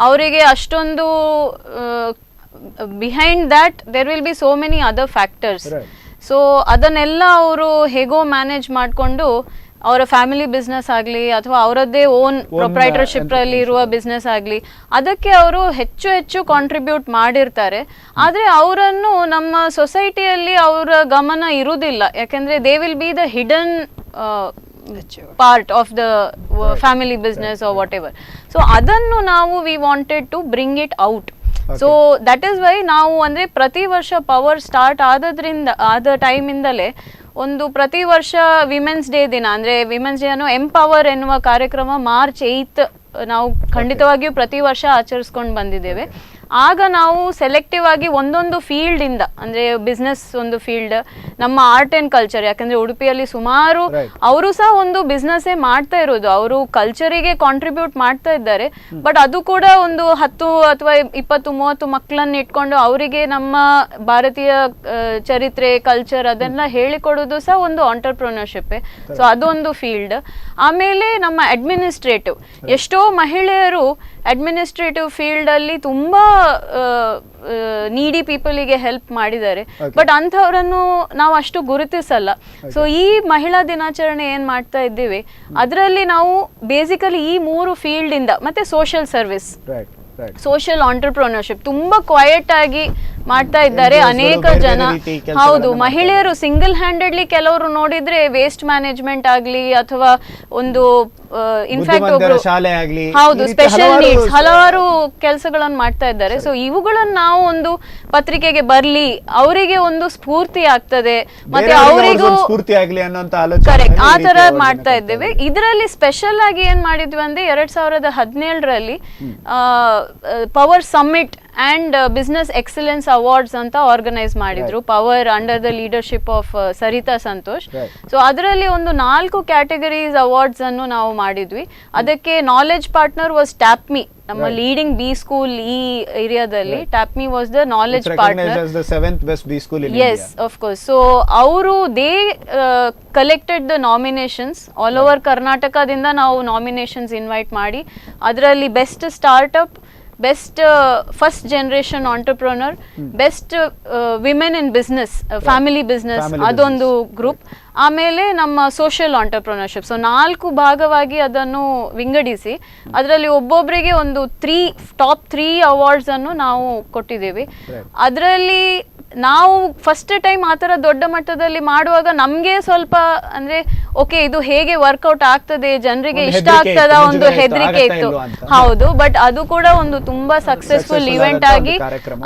ಅವರಿಗೆ ಅಷ್ಟೊಂದು behind that there will be so many other factors. So ಅದನ್ನೆಲ್ಲ ಅವರು ಹೇಗೋ ಮ್ಯಾನೇಜ್ ಮಾಡಿಕೊಂಡು ಅವರ ಫ್ಯಾಮಿಲಿ ಬಿಸ್ನೆಸ್ ಆಗಲಿ ಅಥವಾ ಅವರದ್ದೇ ಓನ್ ಪ್ರೊಪ್ರೈಟರ್ಶಿಪ್ ಅಲ್ಲಿ ಇರುವ ಬಿಸ್ನೆಸ್ ಆಗಲಿ ಅದಕ್ಕೆ ಅವರು ಹೆಚ್ಚು ಕಾಂಟ್ರಿಬ್ಯೂಟ್ ಮಾಡಿರ್ತಾರೆ. ಆದರೆ ಅವರನ್ನು ನಮ್ಮ ಸೊಸೈಟಿಯಲ್ಲಿ ಅವರ ಗಮನ ಇರುವುದಿಲ್ಲ. ಯಾಕೆಂದ್ರೆ they will B the hidden part of the family business or whatever. So adannu ನಾವು we wanted to bring it out. So that is why ನಾವು ಅಂದರೆ ಪ್ರತಿ ವರ್ಷ ಪವರ್ ಸ್ಟಾರ್ಟ್ ಆದ ಟೈಮಿಂದಲೇ ಒಂದು ಪ್ರತಿ ವರ್ಷ ವಿಮೆನ್ಸ್ ಡೇ ದಿನ ಅಂದರೆ ವಿಮೆನ್ಸ್ ಡೇ ಅನ್ನು ಎಂಪವರ್ ಎನ್ನುವ ಕಾರ್ಯಕ್ರಮ March 8 ನಾವು ಖಂಡಿತವಾಗಿಯೂ ಪ್ರತಿ ವರ್ಷ ಆಚರಿಸ್ಕೊಂಡು ಬಂದಿದ್ದೇವೆ. ಆಗ ನಾವು ಸೆಲೆಕ್ಟಿವ್ ಆಗಿ ಒಂದೊಂದು ಫೀಲ್ಡಿಂದ, ಅಂದರೆ ಬಿಸ್ನೆಸ್ ಒಂದು ಫೀಲ್ಡ್, ನಮ್ಮ ಆರ್ಟ್ ಆ್ಯಂಡ್ ಕಲ್ಚರ್, ಯಾಕಂದರೆ ಉಡುಪಿಯಲ್ಲಿ ಸುಮಾರು ಅವರು ಸಹ ಒಂದು ಬಿಸ್ನೆಸ್ಸೇ ಮಾಡ್ತಾ ಇರೋದು, ಅವರು ಕಲ್ಚರಿಗೆ ಕಾಂಟ್ರಿಬ್ಯೂಟ್ ಮಾಡ್ತಾ ಇದ್ದಾರೆ. ಬಟ್ ಅದು ಕೂಡ ಒಂದು 10 ಅಥವಾ 20-30 ಮಕ್ಕಳನ್ನು ಇಟ್ಕೊಂಡು ಅವರಿಗೆ ನಮ್ಮ ಭಾರತೀಯ ಚರಿತ್ರೆ, ಕಲ್ಚರ್ ಅದೆಲ್ಲ ಹೇಳಿಕೊಡೋದು ಸಹ ಒಂದು ಆಂಟರ್ಪ್ರಿನರ್ಶಿಪ್ಪೇ. ಸೊ ಅದೊಂದು ಫೀಲ್ಡ್. ಆಮೇಲೆ ನಮ್ಮ ಅಡ್ಮಿನಿಸ್ಟ್ರೇಟಿವ್, ಎಷ್ಟೋ ಮಹಿಳೆಯರು ಅಡ್ಮಿನಿಸ್ಟ್ರೇಟಿವ್ ಫೀಲ್ಡಲ್ಲಿ ತುಂಬ ನೀಡಿ ಪೀಪಲಿಗೆ ಹೆಲ್ಪ್ ಮಾಡಿದ್ದಾರೆ. ಬಟ್ ಅಂಥವರನ್ನು ನಾವು ಅಷ್ಟು ಗುರುತಿಸಲ್ಲ. ಸೊ ಈ ಮಹಿಳಾ ದಿನಾಚರಣೆ ಏನು ಮಾಡ್ತಾ ಇದ್ದೀವಿ, ಅದರಲ್ಲಿ ನಾವು ಬೇಸಿಕಲಿ ಈ 3 ಫೀಲ್ಡಿಂದ, ಮತ್ತು ಸೋಷಿಯಲ್ ಸರ್ವಿಸ್, ಸೋಷಿಯಲ್ ಆಂಟರ್ಪ್ರಿನರ್ಶಿಪ್ ತುಂಬ ಕ್ವಯಟ್ ಆಗಿ ಮಾಡ್ತಾ ಇದ್ದಾರೆ ಅನೇಕ ಜನ. ಹೌದು, ಮಹಿಳೆಯರು ಸಿಂಗಲ್ ಹ್ಯಾಂಡೆಡ್ಲಿ ಕೆಲವರು ನೋಡಿದ್ರೆ ವೇಸ್ಟ್ ಮ್ಯಾನೇಜ್ಮೆಂಟ್ ಆಗಲಿ ಅಥವಾ ಒಂದು ಇನ್ಫ್ಯಾಕ್ಟ್ ಒಬ್ರು ಹೌದು ಸ್ಪೆಷಲ್ ನೀಡ್ಸ್ ಹಲವಾರು ಕೆಲಸಗಳನ್ನು ಮಾಡ್ತಾ ಇದ್ದಾರೆ. ಸೊ ಇವುಗಳನ್ನು ನಾವು ಒಂದು ಪತ್ರಿಕೆಗೆ ಬರ್ಲಿ, ಅವರಿಗೆ ಒಂದು ಸ್ಫೂರ್ತಿ ಆಗ್ತದೆ, ಮತ್ತೆ ಅವರಿಗೂ ಕರೆಕ್ಟ್ ಆ ತರ ಮಾಡ್ತಾ ಇದ್ದೇವೆ. ಇದರಲ್ಲಿ ಸ್ಪೆಷಲ್ ಆಗಿ ಏನ್ ಮಾಡಿದ್ವಿ ಅಂದ್ರೆ 2017ರಲ್ಲಿ power summit and business excellence awards ಅಂತ ಆರ್ಗನೈಸ್ ಮಾಡಿದ್ರು, power under the leadership of Sarita Santosh. So ಅದರಲ್ಲಿ ಒಂದು 4 ಕ್ಯಾಟಗರೀಸ್ ಅವಾರ್ಡ್ಸ್ ಅನ್ನು ನಾವು ಮಾಡಿದ್ವಿ. ಅದಕ್ಕೆ ನಾಲೆಜ್ ಪಾರ್ಟ್ನರ್ ವಾಸ್ ಟ್ಯಾಪ್ಮಿ, ನಮ್ಮ ಲೀಡಿಂಗ್ ಬಿ ಸ್ಕೂಲ್ ಈ ಏರಿಯಾದಲ್ಲಿ. TAPMI was the knowledge partner. Yes, of course. So ಅವರು they collected the nominations all over ಕರ್ನಾಟಕದಿಂದ. ನಾವು ನಾಮಿನೇಷನ್ಸ್ ಇನ್ವೈಟ್ ಮಾಡಿ ಅದರಲ್ಲಿ best startup, best first generation entrepreneur, best women in business, family business, ಅದೊಂದು group. ಆಮೇಲೆ ನಮ್ಮ ಸೋಷಿಯಲ್ ಆಂಟರ್ಪ್ರನರ್ಶಿಪ್. ಸೊ 4 ಭಾಗವಾಗಿ ಅದನ್ನು ವಿಂಗಡಿಸಿ ಅದರಲ್ಲಿ ಒಬ್ಬೊಬ್ಬರಿಗೆ ಒಂದು ಟಾಪ್ 3 ಅವಾರ್ಡ್ಸ್ ಅನ್ನು ನಾವು ಕೊಟ್ಟಿದ್ದೇವೆ. ಅದರಲ್ಲಿ ನಾವು ಫಸ್ಟ್ ಟೈಮ್ ಆ ಥರ ದೊಡ್ಡ ಮಟ್ಟದಲ್ಲಿ ಮಾಡುವಾಗ ನಮಗೆ ಸ್ವಲ್ಪ ಅಂದರೆ ಓಕೆ ಇದು ಹೇಗೆ ವರ್ಕೌಟ್ ಆಗ್ತದೆ, ಜನರಿಗೆ ಇಷ್ಟ ಆಗ್ತದ, ಒಂದು ಹೆದರಿಕೆ ಇತ್ತು. ಹೌದು, ಬಟ್ ಅದು ಕೂಡ ಒಂದು ತುಂಬಾ ಸಕ್ಸಸ್ಫುಲ್ ಇವೆಂಟ್ ಆಗಿ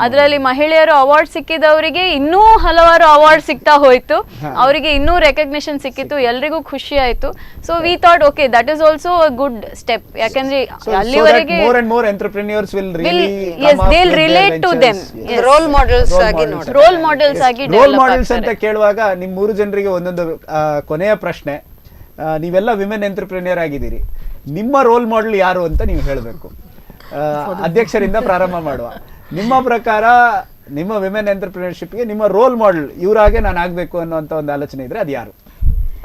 ಅದರಲ್ಲಿ ಮಹಿಳೆಯರು ಅವಾರ್ಡ್ ಸಿಕ್ಕಿದವರಿಗೆ ಇನ್ನೂ ಹಲವಾರು ಅವಾರ್ಡ್ ಸಿಗ್ತಾ ಹೋಯ್ತು, ಅವರಿಗೆ ಇನ್ನೂ ರೆಕಗ್ನಿಷನ್ ಸಿಕ್ಕಿತ್ತು, ಎಲ್ರಿಗೂ ಖುಷಿ ಆಯ್ತು. So we thought okay that is also a good step, ಯಾಕಂದ್ರೆ ಅಲ್ಲಿವರೆಗೆ relate to them, role models ಆಗಿ ನೋಡಿ, ರೋಲ್ ಮಾಡೆಲ್ಸ್ ಆಗಿ. ರೋಲ್ ಮಾಡೆಲ್ಸ್ ಅಂತ ಕೇಳುವಾಗ ನಿಮ್ 3 ಜನರಿಗೆ ಒಂದೊಂದು ಕೊನೆಯ ಪ್ರಶ್ನೆ. ನೀವೆಲ್ಲ ವಿಮೆನ್ ಎಂಟರ್ಪ್ರಿನಿಯರ್ ಆಗಿದ್ದೀರಿ, ನಿಮ್ಮ ರೋಲ್ ಮಾಡೆಲ್ ಯಾರು ಅಂತ ನೀವು ಹೇಳಬೇಕು. ಅಧ್ಯಕ್ಷರಿಂದ ಪ್ರಾರಂಭ ಮಾಡುವ. ನಿಮ್ಮ ಪ್ರಕಾರ ನಿಮ್ಮ ವಿಮೆನ್ ಎಂಟರ್ಪ್ರಿನರ್ಶಿಪ್ಗೆ ನಿಮ್ಮ ರೋಲ್ ಮಾಡೆಲ್ ಇವರಾಗೆ ನಾನು ಆಗ್ಬೇಕು ಅನ್ನೋಂತ ಒಂದು ಆಲೋಚನೆ ಇದ್ರೆ ಅದು ಯಾರು?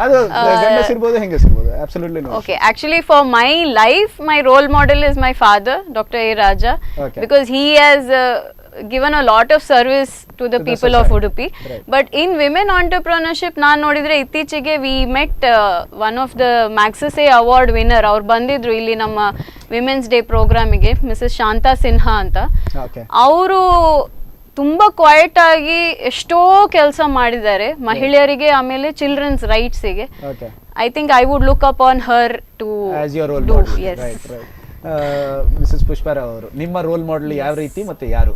ಅದು ಗಂಡಸಿರ್ಬೋದು ಹೆಂಗಸಿರ್ಬೋದು, absolutely no. Okay, actually for my life my role model is my father, Dr. A. Raja, because he has given a lot of service to the people of Udupi. But in women entrepreneurship ನಾನು ನೋಡಿದ್ರೆ ಇತ್ತೀಚೆಗೆ we met one of the Magsaysay award winner. ಅವ್ರು ಬಂದಿದ್ರು ಇಲ್ಲಿ ನಮ್ಮ women's day ಪ್ರೋಗ್ರಾಮಿಗೆ, Mrs Shanta Sinha ಅಂತ. ಅವರು ತುಂಬಾ ಕ್ವೈಟ್ ಆಗಿ ಎಷ್ಟೋ ಕೆಲಸ ಮಾಡಿದ್ದಾರೆ ಮಹಿಳೆಯರಿಗೆ, ಆಮೇಲೆ ಚಿಲ್ಡ್ರನ್ಸ್ ರೈಟ್ಸಿಗೆ. I think I would look up on her to as your role model. Right right. Mrs Pushpa Rao ಅವರು ನಿಮ್ಮ ರೋಲ್ ಮಾಡೆಲ್ ಯಾವ ರೀತಿ ಮತ್ತೆ ಯಾರು?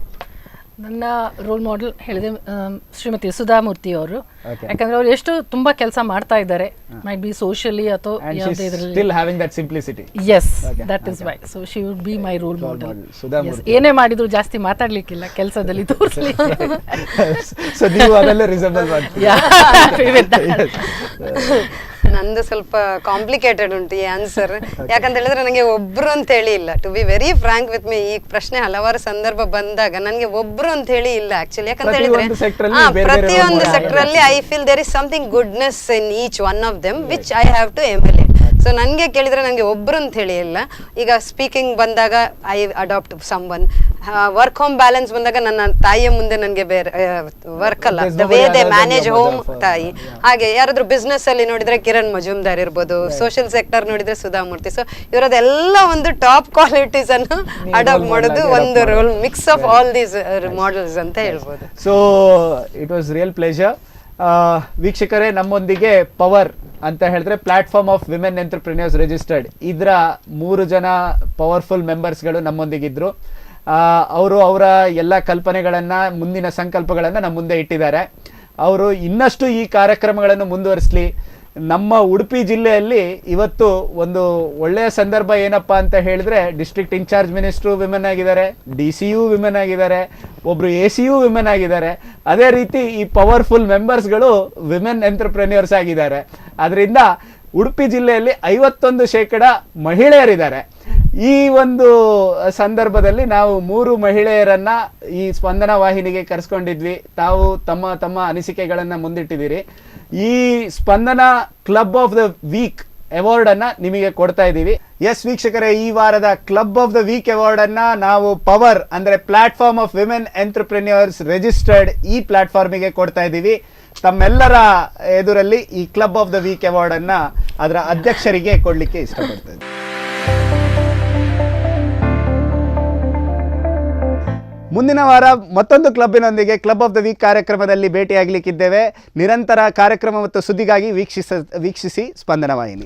ನನ್ನ ರೋಲ್ ಮಾಡೆಲ್ ಹೇಳಿದೆ ಶ್ರೀಮತಿ ಸುಧಾಮೂರ್ತಿ ಅವರು. ಯಾಕಂದ್ರೆ ಅವ್ರು ಎಷ್ಟು ತುಂಬಾ ಕೆಲಸ ಮಾಡ್ತಾ ಇದ್ದಾರೆ, ಮೈಟ್ ಬಿ ಸೋಷಿಯಲಿ ಅಥವಾ ಯಾವುದೇ ಇದರಲ್ಲಿ. Still having that simplicity. Yes, that is why. So she would be my role model. ಏನೇ ಮಾಡಿದ್ರು ಜಾಸ್ತಿ ಮಾತಾಡ್ಲಿಕ್ಕಿಲ್ಲ, ಕೆಲಸದಲ್ಲಿ ತೋರಿಸಲಿ. ಸೊ ನೀವು ಅದೆಲ್ಲ ರಿಸೆಂಬಲ್ ಮಾಡ್ತೀರಾ? ನಂದು ಸ್ವಲ್ಪ ಕಾಂಪ್ಲಿಕೇಟೆಡ್ ಉಂಟು ಈ ಆನ್ಸರ್. ಯಾಕಂತ ಹೇಳಿದ್ರೆ ನನಗೆ ಒಬ್ರು ಅಂತ ಹೇಳಿ ಇಲ್ಲ. To be very frank with me, ಈ ಪ್ರಶ್ನೆ ಹಲವಾರು ಸಂದರ್ಭ ಬಂದಾಗ ನನಗೆ ಒಬ್ರು ಅಂತ ಹೇಳಿ ಇಲ್ಲ ಆಕ್ಚುಲಿ. ಯಾಕಂತ ಹೇಳಿದ್ರೆ ಪ್ರತಿಯೊಂದು ಸೆಕ್ಟರ್ ಅಲ್ಲಿ I feel there is something goodness in each one of them which I have to emulate. So ನನಗೆ ಕೇಳಿದ್ರೆ ನನಗೆ ಒಬ್ರು ಅಂತ ಹೇಳಿ ಇಲ್ಲ. ಈಗ ಸ್ಪೀಕಿಂಗ್ ಬಂದಾಗ I adapt someone, work home balance ಬಂದಾಗ ನನ್ನ ತಾಯಿಯ ಮುಂದೆ ನನಗೆ ಬೇರೆ ವರ್ಕ್ ಅಲ್ಲ, the way they manage home ತಾಯಿ. ಹಾಗೆ ಯಾರಾದ್ರೂ ಬಿಸ್ನೆಸ್ ಅಲ್ಲಿ ನೋಡಿದ್ರೆ ಕಿರಣ್ ಮಜುಮ್ದಾರ್ ಇರ್ಬೋದು, ಸೋಷಿಯಲ್ ಸೆಕ್ಟರ್ ನೋಡಿದ್ರೆ ಸುಧಾಮೂರ್ತಿ. ಸೊ ಇವರದೆಲ್ಲ ಒಂದು ಟಾಪ್ ಕ್ವಾಲಿಟೀಸ್ ಅನ್ನು ಅಡಾಪ್ಟ್ ಮಾಡೋದು ಒಂದು role mix of all these models ಅಂತ ಹೇಳ್ಬೋದು. So it was real pleasure. ವೀಕ್ಷಕರೇ, ನಮ್ಮೊಂದಿಗೆ ಪವರ್ ಅಂತ ಹೇಳಿದ್ರೆ platform of women entrepreneurs registered, ಇದರ 3 ಜನ ಪವರ್ಫುಲ್ ಮೆಂಬರ್ಸ್ಗಳು ನಮ್ಮೊಂದಿಗಿದ್ರು. ಅವರು ಅವರ ಎಲ್ಲ ಕಲ್ಪನೆಗಳನ್ನ, ಮುಂದಿನ ಸಂಕಲ್ಪಗಳನ್ನ ನಮ್ಮ ಮುಂದೆ ಇಟ್ಟಿದ್ದಾರೆ. ಅವರು ಇನ್ನಷ್ಟು ಈ ಕಾರ್ಯಕ್ರಮಗಳನ್ನು ಮುಂದುವರಿಸಲಿ. ನಮ್ಮ ಉಡುಪಿ ಜಿಲ್ಲೆಯಲ್ಲಿ ಇವತ್ತು ಒಂದು ಒಳ್ಳೆಯ ಸಂದರ್ಭ ಏನಪ್ಪ ಅಂತ ಹೇಳಿದ್ರೆ, ಡಿಸ್ಟ್ರಿಕ್ಟ್ ಇನ್ಚಾರ್ಜ್ ಮಿನಿಸ್ಟ್ರು ವಿಮೆನ್ ಆಗಿದ್ದಾರೆ, DCU ವಿಮೆನ್ ಆಗಿದ್ದಾರೆ, ಒಬ್ರು ACU ವಿಮೆನ್ ಆಗಿದ್ದಾರೆ. ಅದೇ ರೀತಿ ಈ ಪವರ್ಫುಲ್ ಮೆಂಬರ್ಸ್ಗಳು ವಿಮೆನ್ ಎಂಟರ್ಪ್ರೆನ್ಯೂರ್ಸ್ ಆಗಿದ್ದಾರೆ. ಅದರಿಂದ ಉಡುಪಿ ಜಿಲ್ಲೆಯಲ್ಲಿ 51% ಮಹಿಳೆಯರಿದ್ದಾರೆ. ಈ ಒಂದು ಸಂದರ್ಭದಲ್ಲಿ ನಾವು 3 ಮಹಿಳೆಯರನ್ನ ಈ ಸ್ಪಂದನ ವಾಹಿನಿಗೆ ಕರೆಸ್ಕೊಂಡಿದ್ವಿ. ತಾವು ತಮ್ಮ ಅನಿಸಿಕೆಗಳನ್ನು ಮುಂದಿಟ್ಟಿದ್ದೀರಿ. ಈ Spandana club of the week award ಅನ್ನ ನಿಮಗೆ ಕೊಡ್ತಾ ಇದ್ದೀವಿ. ಎಸ್ ವೀಕ್ಷಕರೇ, ಈ ವಾರದ club of the week award ಅನ್ನ ನಾವು ಪವರ್ ಅಂದ್ರೆ platform of women entrepreneurs registered ಈ ಪ್ಲಾಟ್ಫಾರ್ಮಿಗೆ ಕೊಡ್ತಾ ಇದ್ದೀವಿ. ತಮ್ಮೆಲ್ಲರ ಎದುರಲ್ಲಿ ಈ club of the week award ಅನ್ನ ಅದರ ಅಧ್ಯಕ್ಷರಿಗೆ ಕೊಡ್ಲಿಕ್ಕೆ ಇಷ್ಟಪಡ್ತೇನೆ. ಮುಂದಿನ ವಾರ ಮತ್ತೊಂದು ಕ್ಲಬ್ಬಿನೊಂದಿಗೆ ಕ್ಲಬ್ ಆಫ್ ದ ವೀಕ್ ಕಾರ್ಯಕ್ರಮದಲ್ಲಿ ಭೇಟಿಯಾಗಲಿಕ್ಕಿದ್ದೇವೆ. ನಿರಂತರ ಕಾರ್ಯಕ್ರಮ ಮತ್ತು ಸುದ್ದಿಗಾಗಿ ವೀಕ್ಷಿಸಿ ಸ್ಪಂದನ ವಾಹಿನಿ.